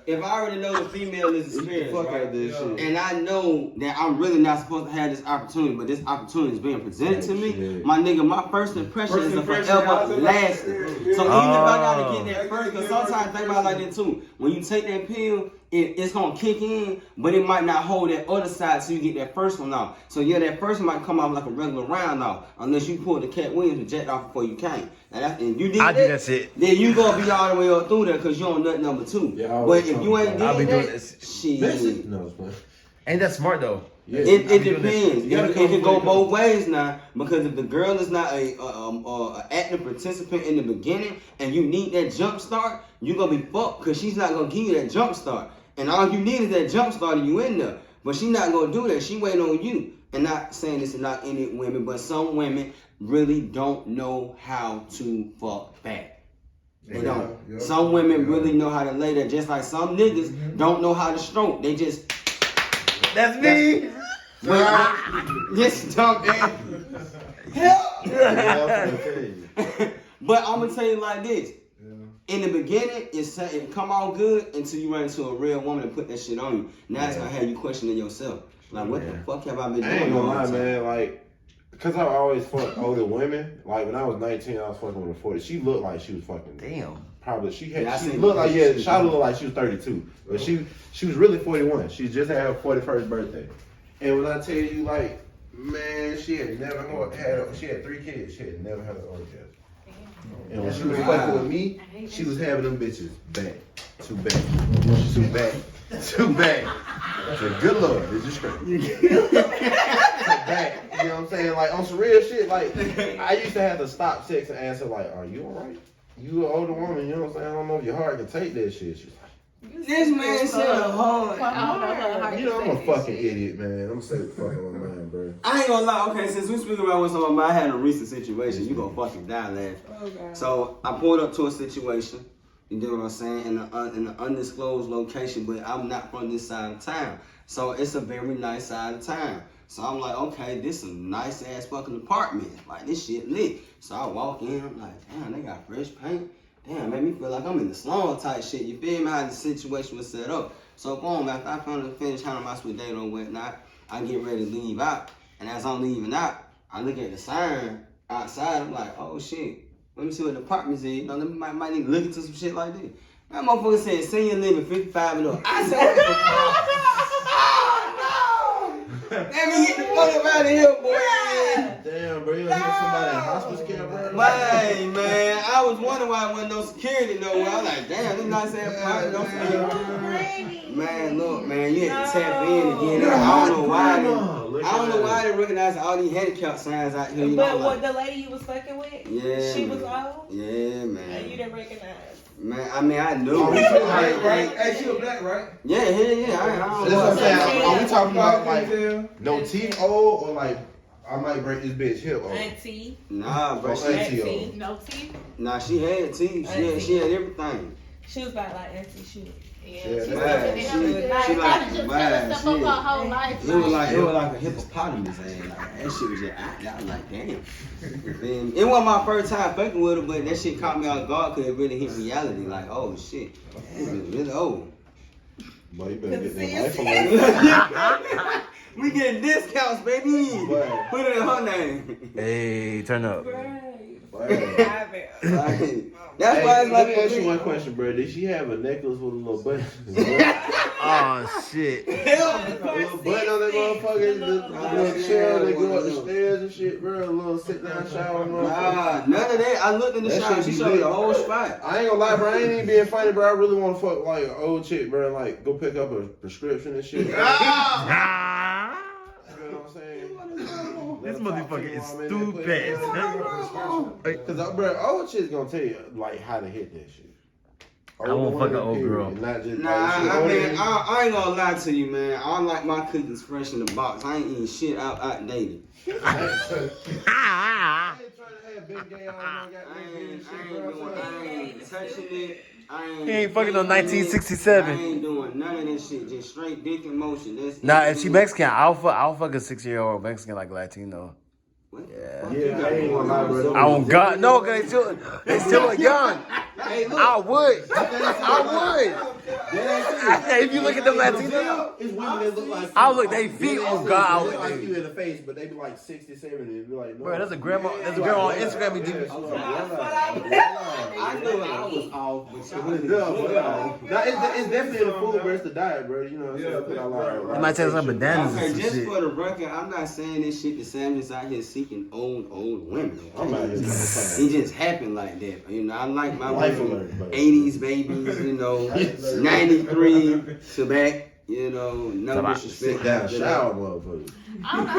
If I already know the female is experienced, right? And I know that I'm really not supposed to have this opportunity, but this opportunity is being presented to me, my nigga, my first impression is a forever lasting. So even if I gotta get that first, because sometimes think about it like that too. When you take that pill, it's gonna kick in, but it might not hold that other side so you get that first one off. So yeah, that first one might come off like a regular round off, unless you pull the Cat Williams and jacked off before you came. And you did I that, do that shit. then you gonna be all the way up through there because you on nut number 2. Yeah, but if you ain't I'll be doing doing that, this. shit. No, it's fine. Ain't that smart though? Yeah, It I be doing depends. this. It can go both ways now, because if the girl is not a active participant in the beginning and you need that jump start, you gonna be fucked because she's not gonna give you that jump start. And all you need is that jump start and you in there. But she's not gonna do that. She waiting on you. And not saying this is not any women, but some women really don't know how to fuck back. They don't. Yeah. Some women really know how to lay there, just like some niggas don't know how to stroke. They just That's me. just jump in. But I'm gonna tell you like this. In the beginning, it come out good until you run into a real woman and put that shit on you. Now it's gonna have you questioning yourself. Like, what the fuck have I been doing? I ain't gonna all lie, the time? man. Like, cause I always fucked older women. Like when I was 19, I was fucking with a 40. She looked like she was fucking. Damn. Probably she had. Yeah, I she seen looked the like picture. She looked like she was 32, but she was really 41. She just had her 41st birthday. And when I tell you, like, man, she had never had. She had 3 kids. She had never had an orgasm. And when she was fucking with me, she was having them bitches back to back to back to back. I said, good Lord, this is straight. Back. You know what I'm saying? Like on some real shit. Like I used to have to stop sex and ask her, like, are you alright? You an older woman, you know what I'm saying? I don't know if your heart can take that shit. She's like, This man said a hard. you know, I'm a fucking idiot, man. I'm so fucking on my mind, bro. I ain't gonna lie. Okay, since we speaking about what some of I had a recent situation, you gonna fucking die laughing. So I pulled up to a situation. You know what I'm saying? In an undisclosed location, but I'm not from this side of town. So it's a very nice side of town. So I'm like, okay, this is a nice ass fucking apartment. Like this shit lit. So I walk in, I'm like, damn, they got fresh paint. Damn, made me feel like I'm in the slum type shit. You feel me? How the situation was set up. So boom, after I finish handling my sweet date or whatnot, I get ready to leave out. And as I'm leaving out, I look at the sign outside. I'm like, oh shit. Let me see what the apartments is. You know, might need to look into some shit like this. That motherfucker said senior living 55 and up. I said, what the fuck? Oh no! Let me get the fuck up out of here, boy. Damn, bro, you gonna get somebody in hospice care, bro? Man, I was wondering why there wasn't no security nowhere. I was like, damn, this nice ass apartment. Don't forget. Man, look, man, you had to tap in again. I don't know why they recognize all these handicap signs out here. You But know, what the lady you was fucking with? Yeah, She man. was old? Yeah, man. And you didn't recognize? Man, I mean, I knew. Hey, she was black, right? Yeah. I don't That's what I'm saying. Are we talking about like no teeth old or like I might break this bitch hip old? Auntie. Nah, bro. Auntie old. No teeth. Nah, she had teeth. She had everything. She was about like Auntie Shoe. Yeah, Man, she like, man, Stuff up her whole life. it was like a hippopotamus, and like, that shit was just, I was like, damn. It wasn't my first time fucking with her, but that shit caught me off guard because it really hit reality. Like, oh shit, it was really old. Boy, you better get that life on. We getting discounts, baby. Boy. Put it in her name. Hey, turn up. Like, That's why it's like let me ask you one question, bro. Did she have a necklace with a little button? Oh shit. A little button on that motherfucker. The little chair, they go up the stairs and shit, bro. A little sit down shower. Nah, none of that. I looked in the shower. She showed me the whole spot. I ain't gonna lie, bro. I ain't even being funny, bro. I really want to fuck like an old chick, bro. Like go pick up a prescription and shit. You know what I'm saying? This motherfucker is stupid. Cause bro, old shit's gonna tell you like how to hit that shit. I won't fuck an old girl. Not just, Nah, I mean, I ain't gonna lie to you, man. I like my cookies fresh in the box. I ain't eating shit outdated. I ain't trying to have big gay on. I ain't touching it. He ain't fucking on 1967. I ain't doing none of this shit. Just straight dick in motion. That's Nah, if she Mexican, I'll fuck a 6-year-old Mexican like Latino. What? Yeah. Yeah, I ain't gonna lie, bro. I don't got no, cause they still young. Hey, look. I would. If you look at them Latinos, It's women that look like I'll look they feet. Oh God, I they would. look like you in the face, but they be like 60, 70. They be like, no. Bro, there's a girl on Instagram. Be deep. I knew I was off, but It's definitely the food versus the diet, bro. You know what I'm saying? They might take some bananas Okay, and some just shit. for the record, I'm not saying this shit to Sam is out here seeking old women. I'm out here It just happened like that. You know, I like my Life women, alert, buddy. 80s babies, you know, 93 to back, you know, no disrespect. Sit down, after shower, that. motherfucker. I don't know.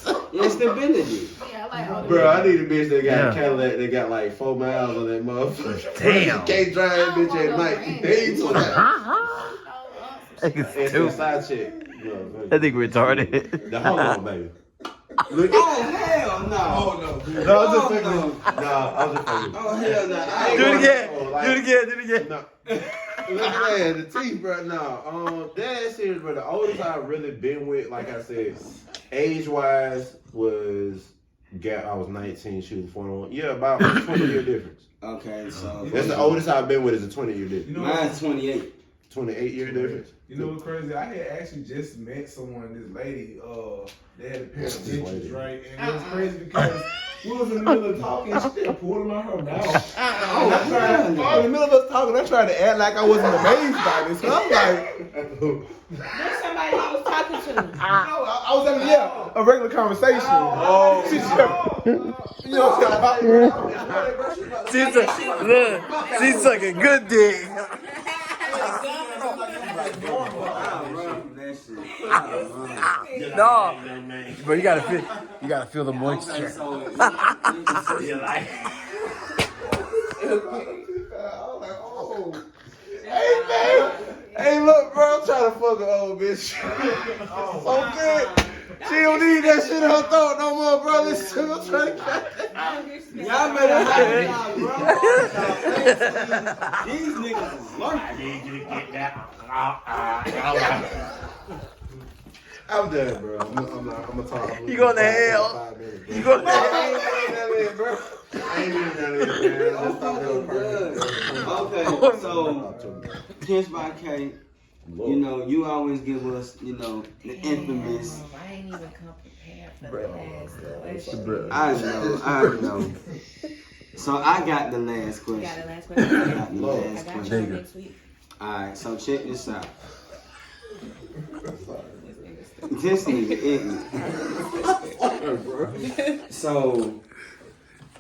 I like Instability. yeah, I like older. Bro, I need a bitch that got Yeah. a Cadillac that got like 4 miles on that motherfucker. Damn. You can't drive that bitch at night. They ain't doing that. It's a side chick. I think retarded. The hold on, baby. Look Oh, hell no. No, I'm just fucking. no. I'm just fucking. Oh, hell no. I ain't Do it gonna- again. Oh, like- Do it again. No. Look at that, the teeth, bro. No, that serious, bro. The oldest I've really been with, like I said, age-wise, was I was 19, she was 21. Yeah, about 20-year difference. Okay, so. That's the oldest I've been with is a 20-year difference. You know Mine's 28. 28-year difference. You know what's crazy? I had actually just met someone, this lady, they had a pair of bitches, right? And it was crazy because we was in the middle of talking, she just pulled them out her mouth. In the middle of us talking, I tried to act like I wasn't amazed by this. And I'm like, There's somebody you was talking to. no, I was having, a regular conversation. Oh, she just, you know what I'm saying? She's sucking good dick. No, bro, you gotta feel the moisture. Hey, look, bro, I'm trying to fuck an old bitch. Okay. She don't need that shit in her throat no more, bro. Listen, I'm trying to Y'all better hide y'all, bro. These niggas is lurking. I need you to get that. I'm done, bro. I'm gonna talk. You going to hell? You going to hell? Bro. I ain't even that in, man. Let's talk Okay, so Kiss by K, you know, you always give us, you know, the infamous. I ain't even come prepared for the last question. I know. So I got the last You question. got the last question? I got the I last got you question. next week. Alright, so check this out. This nigga ignorant. So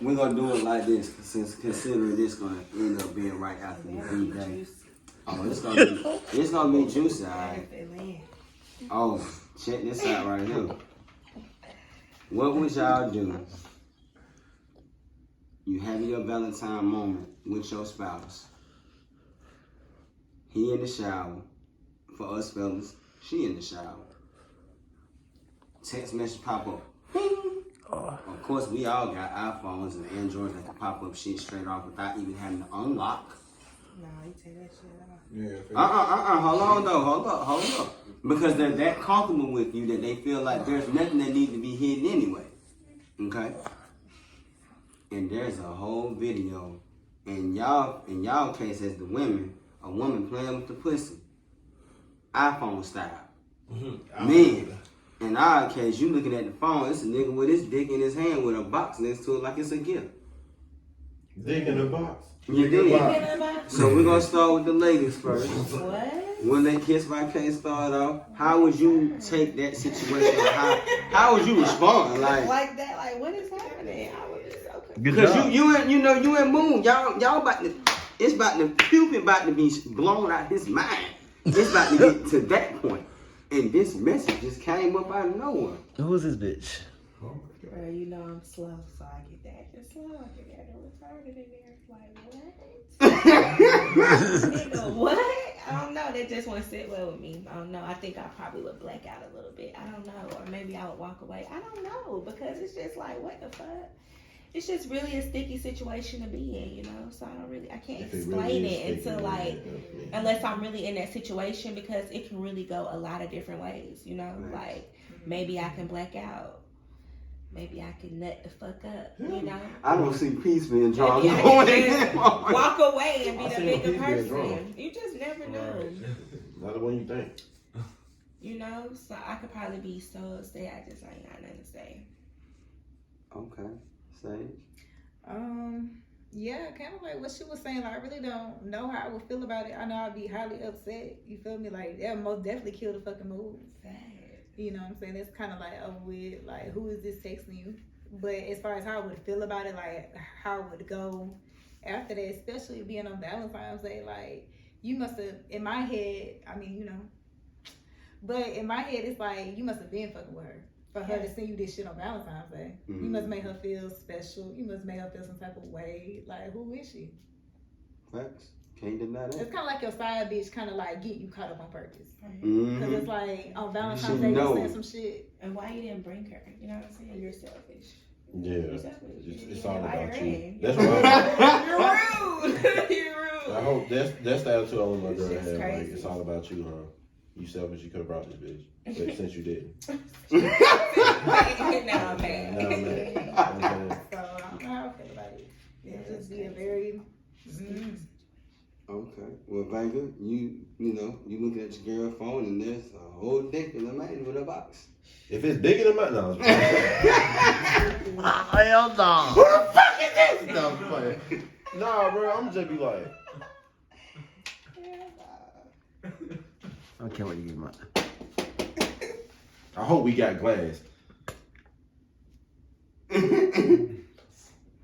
we're gonna do it like this, since considering this gonna end up being right after the B-Day. Oh, it's gonna be juicy, alright. Oh, check this out right here. What would y'all do? You have your Valentine moment with your spouse. He in the shower. For us fellas, she in the shower. Text message pop up. Of course, we all got iPhones and Androids that can pop up shit straight off without even having to unlock. No, you take that shit off. Hold on though, hold up. Because they're that comfortable with you that they feel like there's nothing that needs to be hidden anyway. Okay? And there's a whole video, in y'all case as the women, a woman playing with the pussy. iPhone style. Men, in our case, you looking at the phone, it's a nigga with his dick in his hand with a box next to it like it's a gift. Dick in the box. You did. So we're gonna start with the ladies first. What? When they kiss my case start off, how would you take that situation? How would you respond? Like that? Like what is happening? I would be so confused. Because you and Moon, y'all about to, it's about to, Cupid about to be blown out his mind. It's about to get to that point. And this message just came up out of nowhere. Who is this bitch? Girl, you know I'm slow, so I get that. Just slow. I get that retarded in there. Like, what? Nigga, what? I don't know. That just won't sit well with me. I don't know. I think I probably would black out a little bit. I don't know. Or maybe I would walk away. I don't know. Because it's just like, what the fuck? It's just really a sticky situation to be in, you know? So I can't explain it until unless I'm really in that situation, because it can really go a lot of different ways, you know? Like, maybe I can black out. Maybe I can nut the fuck up, you know? I don't see peace being drawn. Walk away and be the bigger person. You just never know. Not the one you think. You know? So I could probably be so upset I just ain't got nothing to say. Okay. Sage? Yeah, kind of like what she was saying. Like, I really don't know how I would feel about it. I know I'd be highly upset. You feel me? Like, that would most definitely kill the fucking mood. You know what I'm saying? It's kind of like, oh, weird. Like, who is this texting you? But as far as how I would feel about it, like, how it would go after that, especially being on Valentine's Day, like, you must have, in my head, I mean, you know, but in my head, it's like, you must have been fucking with her for her to send you this shit on Valentine's Day. You must make her feel special. You must make her feel some type of way. Like, who is she? Facts. Can't deny that. It's kind of like your side bitch kind of like get you caught up on purpose. Because it's like on Valentine's Day you saying some shit. And why you didn't bring her? You know what I'm saying? You're selfish. Yeah. It's all about you. That's why. You're rude. You're rude. I hope that's the attitude I want my girl to have. Like, it's all about you, huh? You selfish, you could have brought this bitch. But since you didn't. Now I'm mad. So I don't know how I feel about it. It'll just be a very... Okay. Well, Vega, you looking at your girl phone and there's a whole dick in the man with a box. If it's bigger than mine, no. Hell no. Who the fuck is this? No, I'm playing. Nah, bro, I'm just be like. I can't wait to get mine. I hope we got glass.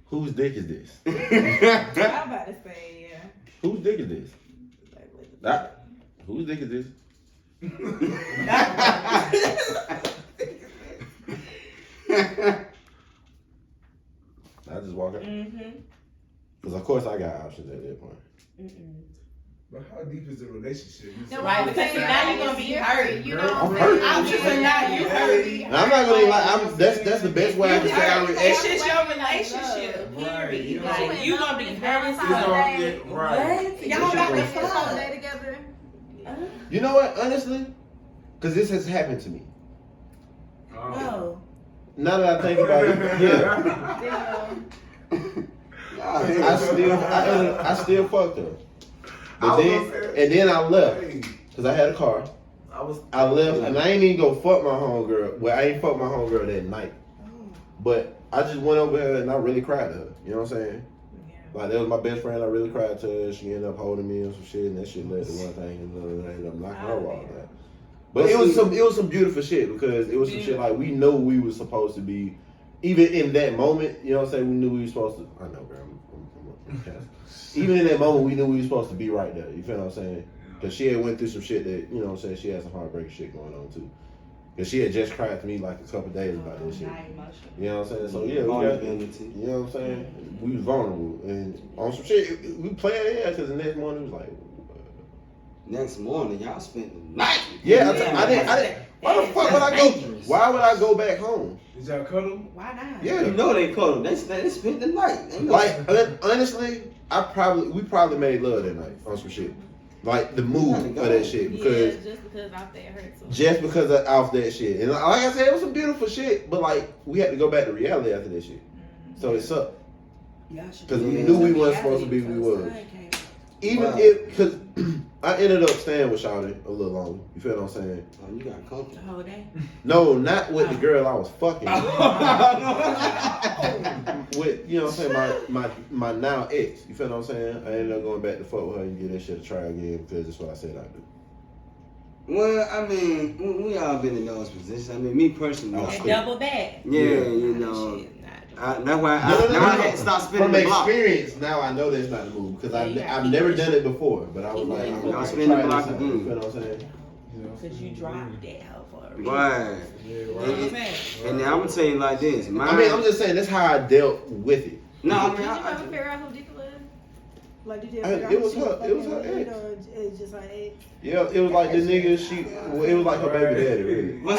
Whose dick is this? I'm about to say, yeah. Whose dick is this? Whose dick is this? I just walk out. Because of course I got options at that point. But how deep is the relationship? Right, because now you're gonna be hurt. You know, I'm hurt. Options are not you hurt. And I'm not gonna lie. That's the best way I can say I react. It's just your relationship. Period. Like you gonna be hurt. What? Y'all got to kiss all day together? You know what? Honestly, because this has happened to me. Oh. Now that I think about it, yeah. I still fucked her. But then I left because I had a car. I left and I ain't even go fuck my homegirl. Well, I ain't fuck my homegirl that night. But I just went over her and I really cried to her. You know what I'm saying? Like that was my best friend. I really cried to her. She ended up holding me and some shit, and that shit led to one thing and another. I ended up knocking her off that. But it was some beautiful shit because it was some shit like we know we were supposed to be. Even in that moment, you know what I'm saying? We knew we were supposed to. I know, girl. Even in that moment, we knew we were supposed to be right there. You feel what I'm saying? Because she had went through some shit that, you know what I'm saying, she had some heartbreaking shit going on too. Because she had just cried to me like a couple days about this shit. You know what I'm saying? So yeah, we got, you know what I'm saying? We was vulnerable. And on some shit, we played it because the next morning it was like... Next morning, y'all spent the night. Yeah, I didn't. Why the fuck would I go? Why would I go back home? Did y'all cuddle? Why not? Yeah. You know they cuddle. They spent the night. Like, honestly, we probably made love that night on some shit. Like the mood of that shit because just because out there hurts. Just because of that shit, and like I said, it was some beautiful shit, but like we had to go back to reality after that shit, so it sucked because we knew we weren't supposed to be who we was. Even if, because I ended up staying with Shawty a little longer. You feel what I'm saying? Oh, you got comfortable. The whole day? No, not with the girl I was fucking. With, you know what I'm saying, my now ex. You feel what I'm saying? I ended up going back to fuck with her and give that shit a try again because that's what I said I'd do. Well, I mean, we all been in those positions. I mean, me personally. And double back. Yeah, you know. Shit, That's why I had to stop spinning From the block. experience, now I know that's not the move because I've never done it before. But I was like, I'm Y'all gonna spin try the block this out. again. You feel what I'm saying? Because you dropped that hoe for a reason. Right. And then I'm gonna tell you like this. I mean, I'm just saying that's how I dealt with it. No, I mean, Did you ever figure out who dick it was? Like, did you ever figure out It was who she her. It was fucking her with, ex. or it's just her ex? Yeah, it was like the nigga. It was like her baby daddy, really. But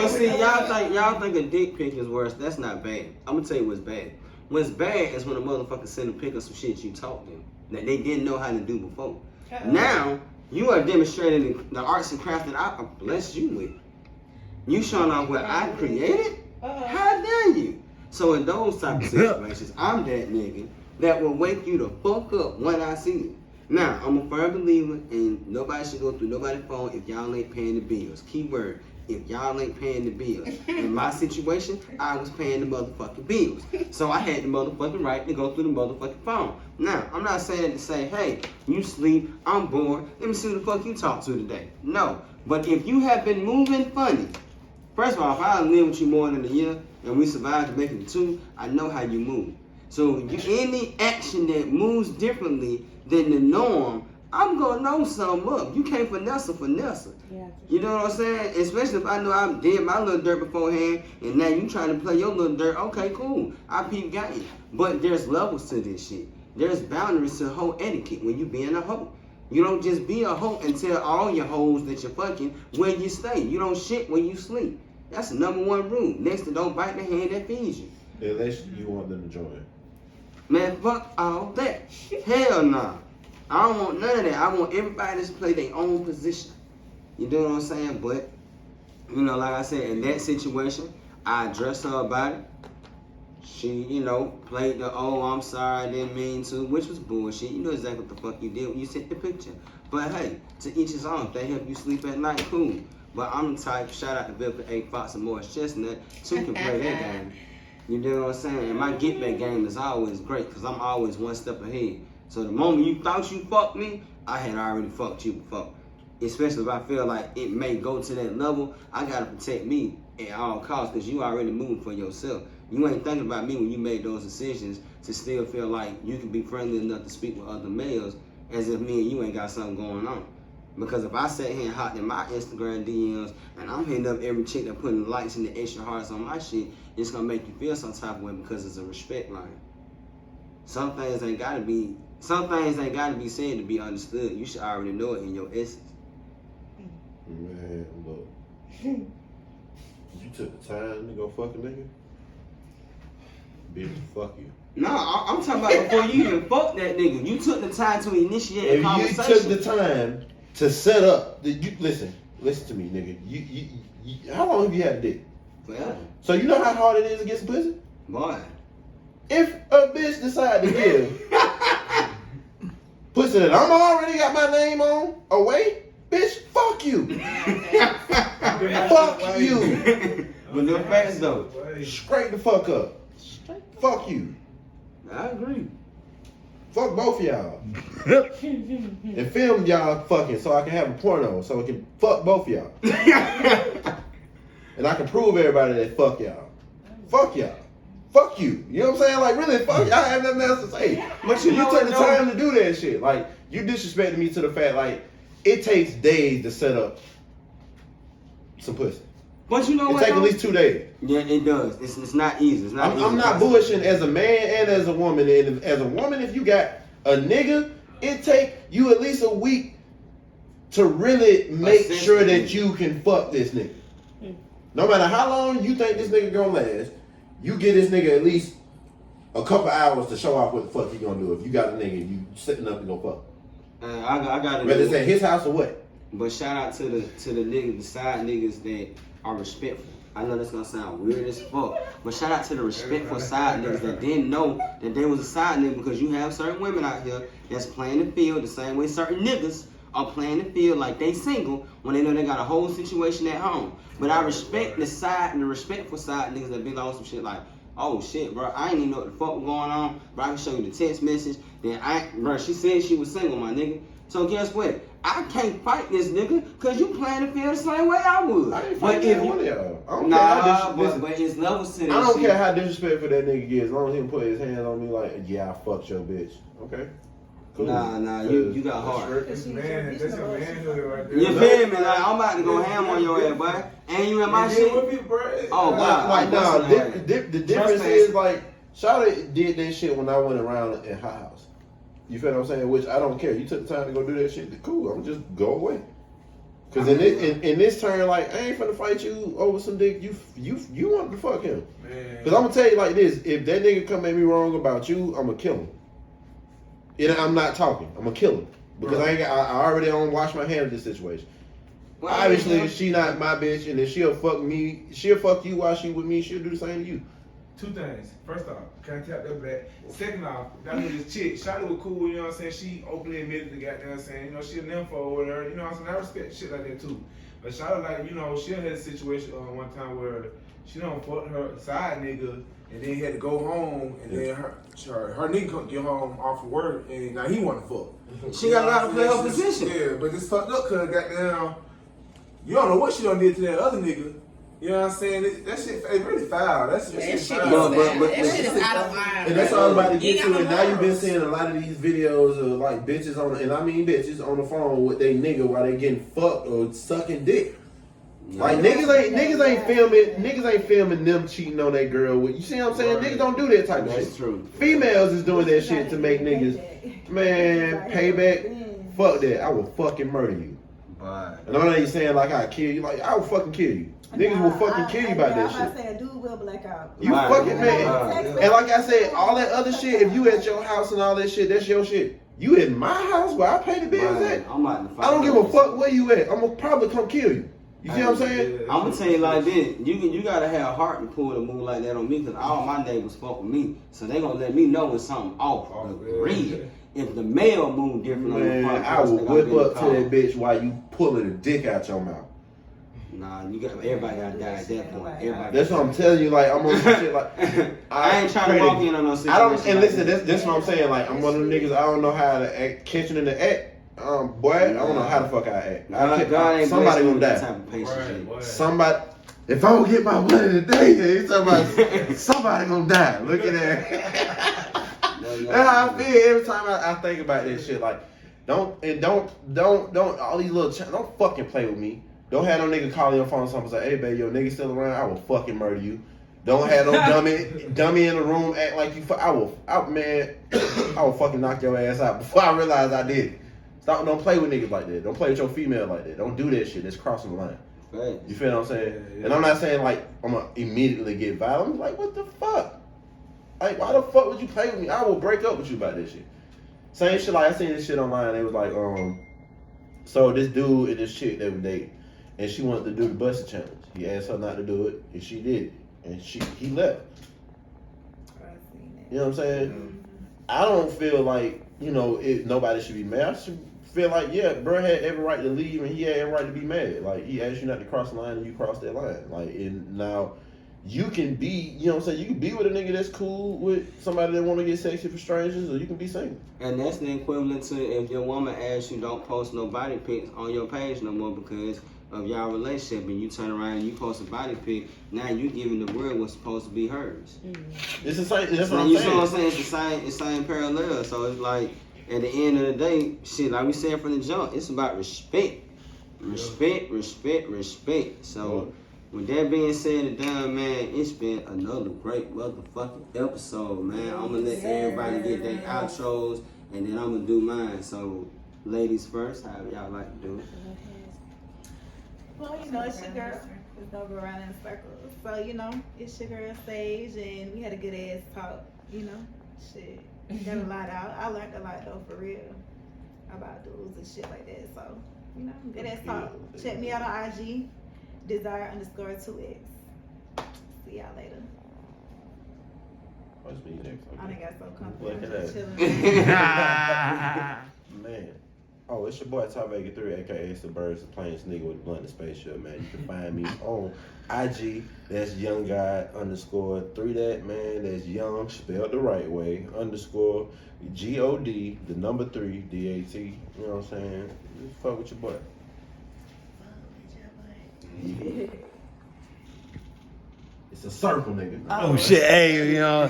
see, y'all think a dick pic is worse. That's not bad. I'm gonna tell you what's bad. What's bad is when a motherfucker send a pic of some shit you taught them that they didn't know how to do before. Now you are demonstrating the arts and crafts that I blessed you with. You showing off what I created. How dare you? So in those type of situations, I'm that nigga that will wake you the fuck up when I see it. Now, I'm a firm believer and nobody should go through nobody's phone if y'all ain't paying the bills. Keyword, if y'all ain't paying the bills. In my situation, I was paying the motherfucking bills. So I had the motherfucking right to go through the motherfucking phone. Now, I'm not saying to say, hey, you sleep, I'm bored, let me see who the fuck you talk to today. No, but if you have been moving funny, first of all, if I live with you more than a year and we survived to make it 2, I know how you move. So any action that moves differently than the norm, I'm gonna know something up. You can't finesse her. Yeah, You know what I'm saying? Especially if I know I did my little dirt beforehand and now you trying to play your little dirt. Okay, cool. I peep game. But there's levels to this shit. There's boundaries to hoe etiquette when you being a hoe. You don't just be a hoe and tell all your hoes that you're fucking where you stay. You don't shit when you sleep. That's the number 1 rule. Next to don't bite the hand that feeds you. Unless you want them to join. Man, fuck all that. Hell nah. I don't want none of that. I want everybody to play their own position. You know what I'm saying? But, you know, like I said, in that situation, I addressed her about it. She, you know, played the, oh, I'm sorry, I didn't mean to, which was bullshit. You know exactly what the fuck you did when you sent the picture. But hey, to each his own. If they help you sleep at night, cool. But I'm the type, shout out to Vega, A Fox and Morris Chestnut, 2 can play that game. You know what I'm saying? And my get back game is always great because I'm always 1 step ahead. So the moment you thought you fucked me, I had already fucked you before. Especially if I feel like it may go to that level, I gotta protect me at all costs because you already moving for yourself. You ain't thinking about me when you made those decisions to still feel like you can be friendly enough to speak with other males as if me and you ain't got something going on. Because if I sat here and hopped in my Instagram DMs and I'm hitting up every chick that putting likes and the extra hearts on my shit, it's gonna make you feel some type of way because it's a respect line. Some things ain't gotta be said to be understood. You should already know it in your essence. Man, look. You took the time to go fuck a nigga? Bitch, fuck you. No, I'm talking about before you even fuck that nigga. You took the time to initiate a conversation. If you took the time to set up, listen to me, nigga. You how long have you had a dick? Forever. So you know how hard it is to get some pussy? Boy. If a bitch decide to give pussy that I'm already got my name on away, bitch, fuck you. Fuck you. But no facts though. Straight the fuck up. Fuck you. I agree. Fuck both of y'all. And film y'all fucking so I can have a porno so I can fuck both of y'all. And I can prove everybody that fuck y'all. Fuck y'all. Fuck you. You know what I'm saying? Like, really, fuck y'all. I have nothing else to say. But you took the time to do that shit. Like, you disrespected me to the fact, like, it takes days to set up some pussy. But you know what? It takes at least 2 days. Yeah, it does. It's not easy. It's not easy. I'm not bullshitting as a man and as a woman. And as a woman, if you got a nigga, it take you at least a week to really make sure that you can fuck this nigga. No matter how long you think this nigga gonna last, you get this nigga at least a couple hours to show off what the fuck he gonna do. If you got a nigga, you sitting up and go fuck. I got it. Whether it's at his house or what. But shout out to the niggas, the side niggas that are respectful. I know that's gonna sound weird as fuck, but shout out to the respectful side niggas that didn't know that they was a side nigga, because you have certain women out here that's playing the field the same way certain niggas are playing the field like they single when they know they got a whole situation at home. But I respect the side and the respectful side niggas that been on some shit like, oh shit, bro, I ain't even know what the fuck was going on, but I can show you the text message. Then bro, she said she was single, my nigga. So guess what? I can't fight this nigga because you playing the field the same way I would. I ain't fighting either one of y'all. I don't care how but it's levels to that I don't shit. care how disrespectful that nigga gets, as long as he can put his hands on me like, yeah, I fucked your bitch. Okay. Cool. Nah, you got heart. That's your manhood right there. You feel me? Like, I'm about to go ham on your ass, boy. And you in my shit? Oh, God. Like, nah, the difference is, like, Shawty did that shit when I went around in her house. You feel what I'm saying? Which I don't care. You took the time to go do that shit, cool. I'm just go away. Cause in this turn, like, I ain't finna fight you over some dick. You want to fuck him. Man. Cause I'm gonna tell you like this: if that nigga come at me wrong about you, I'm gonna kill him. And I'm not talking. I'm gonna kill him because I already don't wash my hands of this situation. Well, obviously, she not my bitch, and if she'll fuck me, she'll fuck you while she with me. She'll do the same to you. Two things. First off, can't tap that back. Second off, that nigga's chick. Shawty was cool, you know what I'm saying? She openly admitted to goddamn saying, you know, she a nympho or whatever, you know what I'm saying? I respect shit like that too. But Shawty, like, you know, she had a situation one time where she done fucked her side nigga, and then he had to go home, and then her nigga couldn't get home off of work, and now he want to fuck. She got a lot of play her position. Yeah, but it's fucked up because goddamn, you don't know what she done did to that other nigga. You know what I'm saying? That shit is really foul. That shit is foul. That shit is out of line. And that's all I'm about to get to. And now you've been seeing a lot of these videos of like bitches on, and I mean bitches on the phone with they nigga while they getting fucked or sucking dick. Like niggas ain't filming them cheating on their girl with. You see what I'm saying? Niggas don't do that type of shit. That's true. Females is doing that shit to make niggas, man, payback. Fuck that. I will fucking murder you. Right. And I'm not even saying like I kill you. Like I will fucking kill you. Niggas will fucking kill you about that shit. I'm not saying dude will black out. You fucking man. And like I said, all that other shit, if you at your house and all that shit, that's your shit. You in my house where I pay the bills at? I don't give a fuck where you at. I'm gonna probably come kill you. You see what I'm saying? I'm gonna tell you like this: you gotta have heart to pull the move like that on me, because all my neighbors fuck with me, so they gonna let me know when something off. Real. If the male move different, man, I will whip up to that bitch while you pulling a dick out your mouth. Nah, everybody gotta die at that point. That's what I'm telling you. Like I'm on some shit. Like I ain't trying to walk in on no situation. I don't. And listen, that's what I'm saying. Like I'm one of them niggas. I don't know how to act, catching in the act. Boy, I don't know how the fuck I act. Somebody gonna die. Somebody. If I don't get my money today, somebody gonna die. Look at that. That's how I feel every time I think about this shit. Like, don't all these little don't fucking play with me. Don't have no nigga call your phone and something say, hey baby, your nigga still around, I will fucking murder you. Don't have no dummy in the room act like you I will fucking knock your ass out before I realize I did it. Don't play with niggas like that. Don't play with your female like that. Don't do that shit. That's crossing the line. Right. You feel what I'm saying? Yeah. And I'm not saying like I'm gonna immediately get violent. I'm like, what the fuck? Like, why the fuck would you play with me? I will break up with you about this shit. Same shit, like I seen this shit online. It was like, so this dude and this chick, they were dating, and she wanted to do the busted challenge. He asked her not to do it, and she did it, and he left. You know what I'm saying? Mm-hmm. I don't feel like, you know, nobody should be mad. I should feel like, yeah, bro had every right to leave, and he had every right to be mad. Like, he asked you not to cross the line, and you crossed that line. Like, and now you can be, you know what I'm saying, you can be with a nigga that's cool with somebody that want to get sexy for strangers, or you can be single. And that's the equivalent to if your woman asks you don't post no body pics on your page no more because of y'all relationship, and you turn around and you post a body pic, now you giving the world what's supposed to be hers. Mm-hmm. It's the same, that's what I'm saying. You see what I'm saying? It's the same parallel. So it's like, at the end of the day, shit, like we said from the jump, it's about respect. Respect. So, with that being said and done, man, it's been another great motherfucking episode, man. I'm going to let everybody get their outros, and then I'm going to do mine. So, ladies first, however y'all like to do it. Well, you know, it's your girl. It's gonna go around in circles. So, you know, it's your girl Sage, and we had a good ass talk, you know. Shit. Got a lot out. I learned a lot though, for real, about dudes and shit like that. So, you know, good ass talk. Check me out on IG, Desire_2X. See y'all later. What's me next? I done got so comfortable. Look at I'm just that. chilling. Man. Oh, it's your boy Top Vega 3, aka it's the Birds, the Plains nigga with the blunt and spaceship, man. You can find me on IG. That's young guy _3 that man. That's young spelled the right way _ GOD the number 3 DAT. You know what I'm saying? Just fuck with your boy. It's a circle, nigga. Oh shit, hey, you know.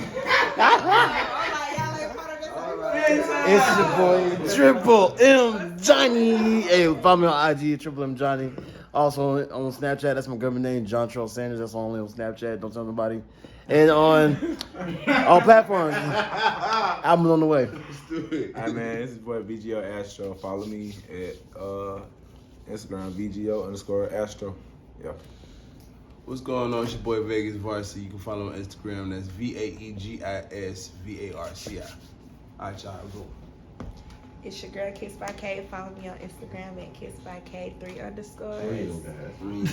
It's your boy TripleMJohnny. Hey, follow me on IG, TripleMJohnny. Also on Snapchat, that's my government name, John Charles Sanders. That's only on Snapchat. Don't tell nobody. And on all platforms, album's on the way. Hi man, this is boy VGO Astro. Follow me at Instagram VGO_Astro. Yeah. What's going on? It's your boy Vegas Varci. You can follow me on Instagram. That's VAEGISVARCI. Alright, y'all, go. It's your girl Kiss by K. Follow me on Instagram at Kiss by K 3 _.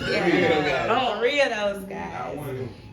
Yeah, three of those guys.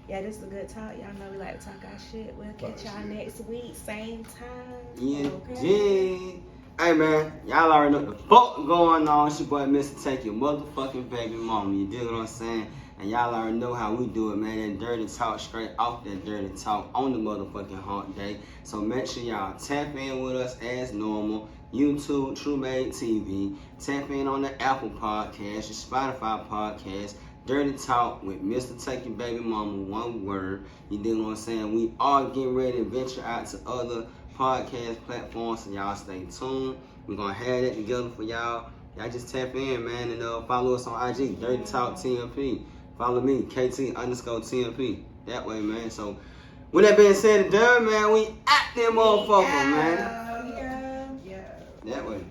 Yeah, this is a good talk. Y'all know we like to talk our shit. We'll catch y'all next week, same time. Yeah, Okay. Hey man, y'all already know what the fuck going on. It's your boy Mr. Take Your Motherfucking Baby Mama. You dig what I'm saying? And y'all already know how we do it, man. That dirty talk straight off that dirty talk on the motherfucking hot day. So make sure y'all tap in with us as normal. YouTube, TrueMade TV. Tap in on the Apple Podcast, the Spotify Podcast. Dirty Talk with Mr. Take Your Baby Mama, one word. You dig what I'm saying? We are getting ready to venture out to other podcast platforms, so y'all stay tuned. We're gonna have that together for y'all. Y'all just tap in, man, and follow us on IG, Dirty Talk TMP. Follow me, KT_TMP. That way, man. So, with that being said and done, man, we at them motherfucker, man. Yeah. That way.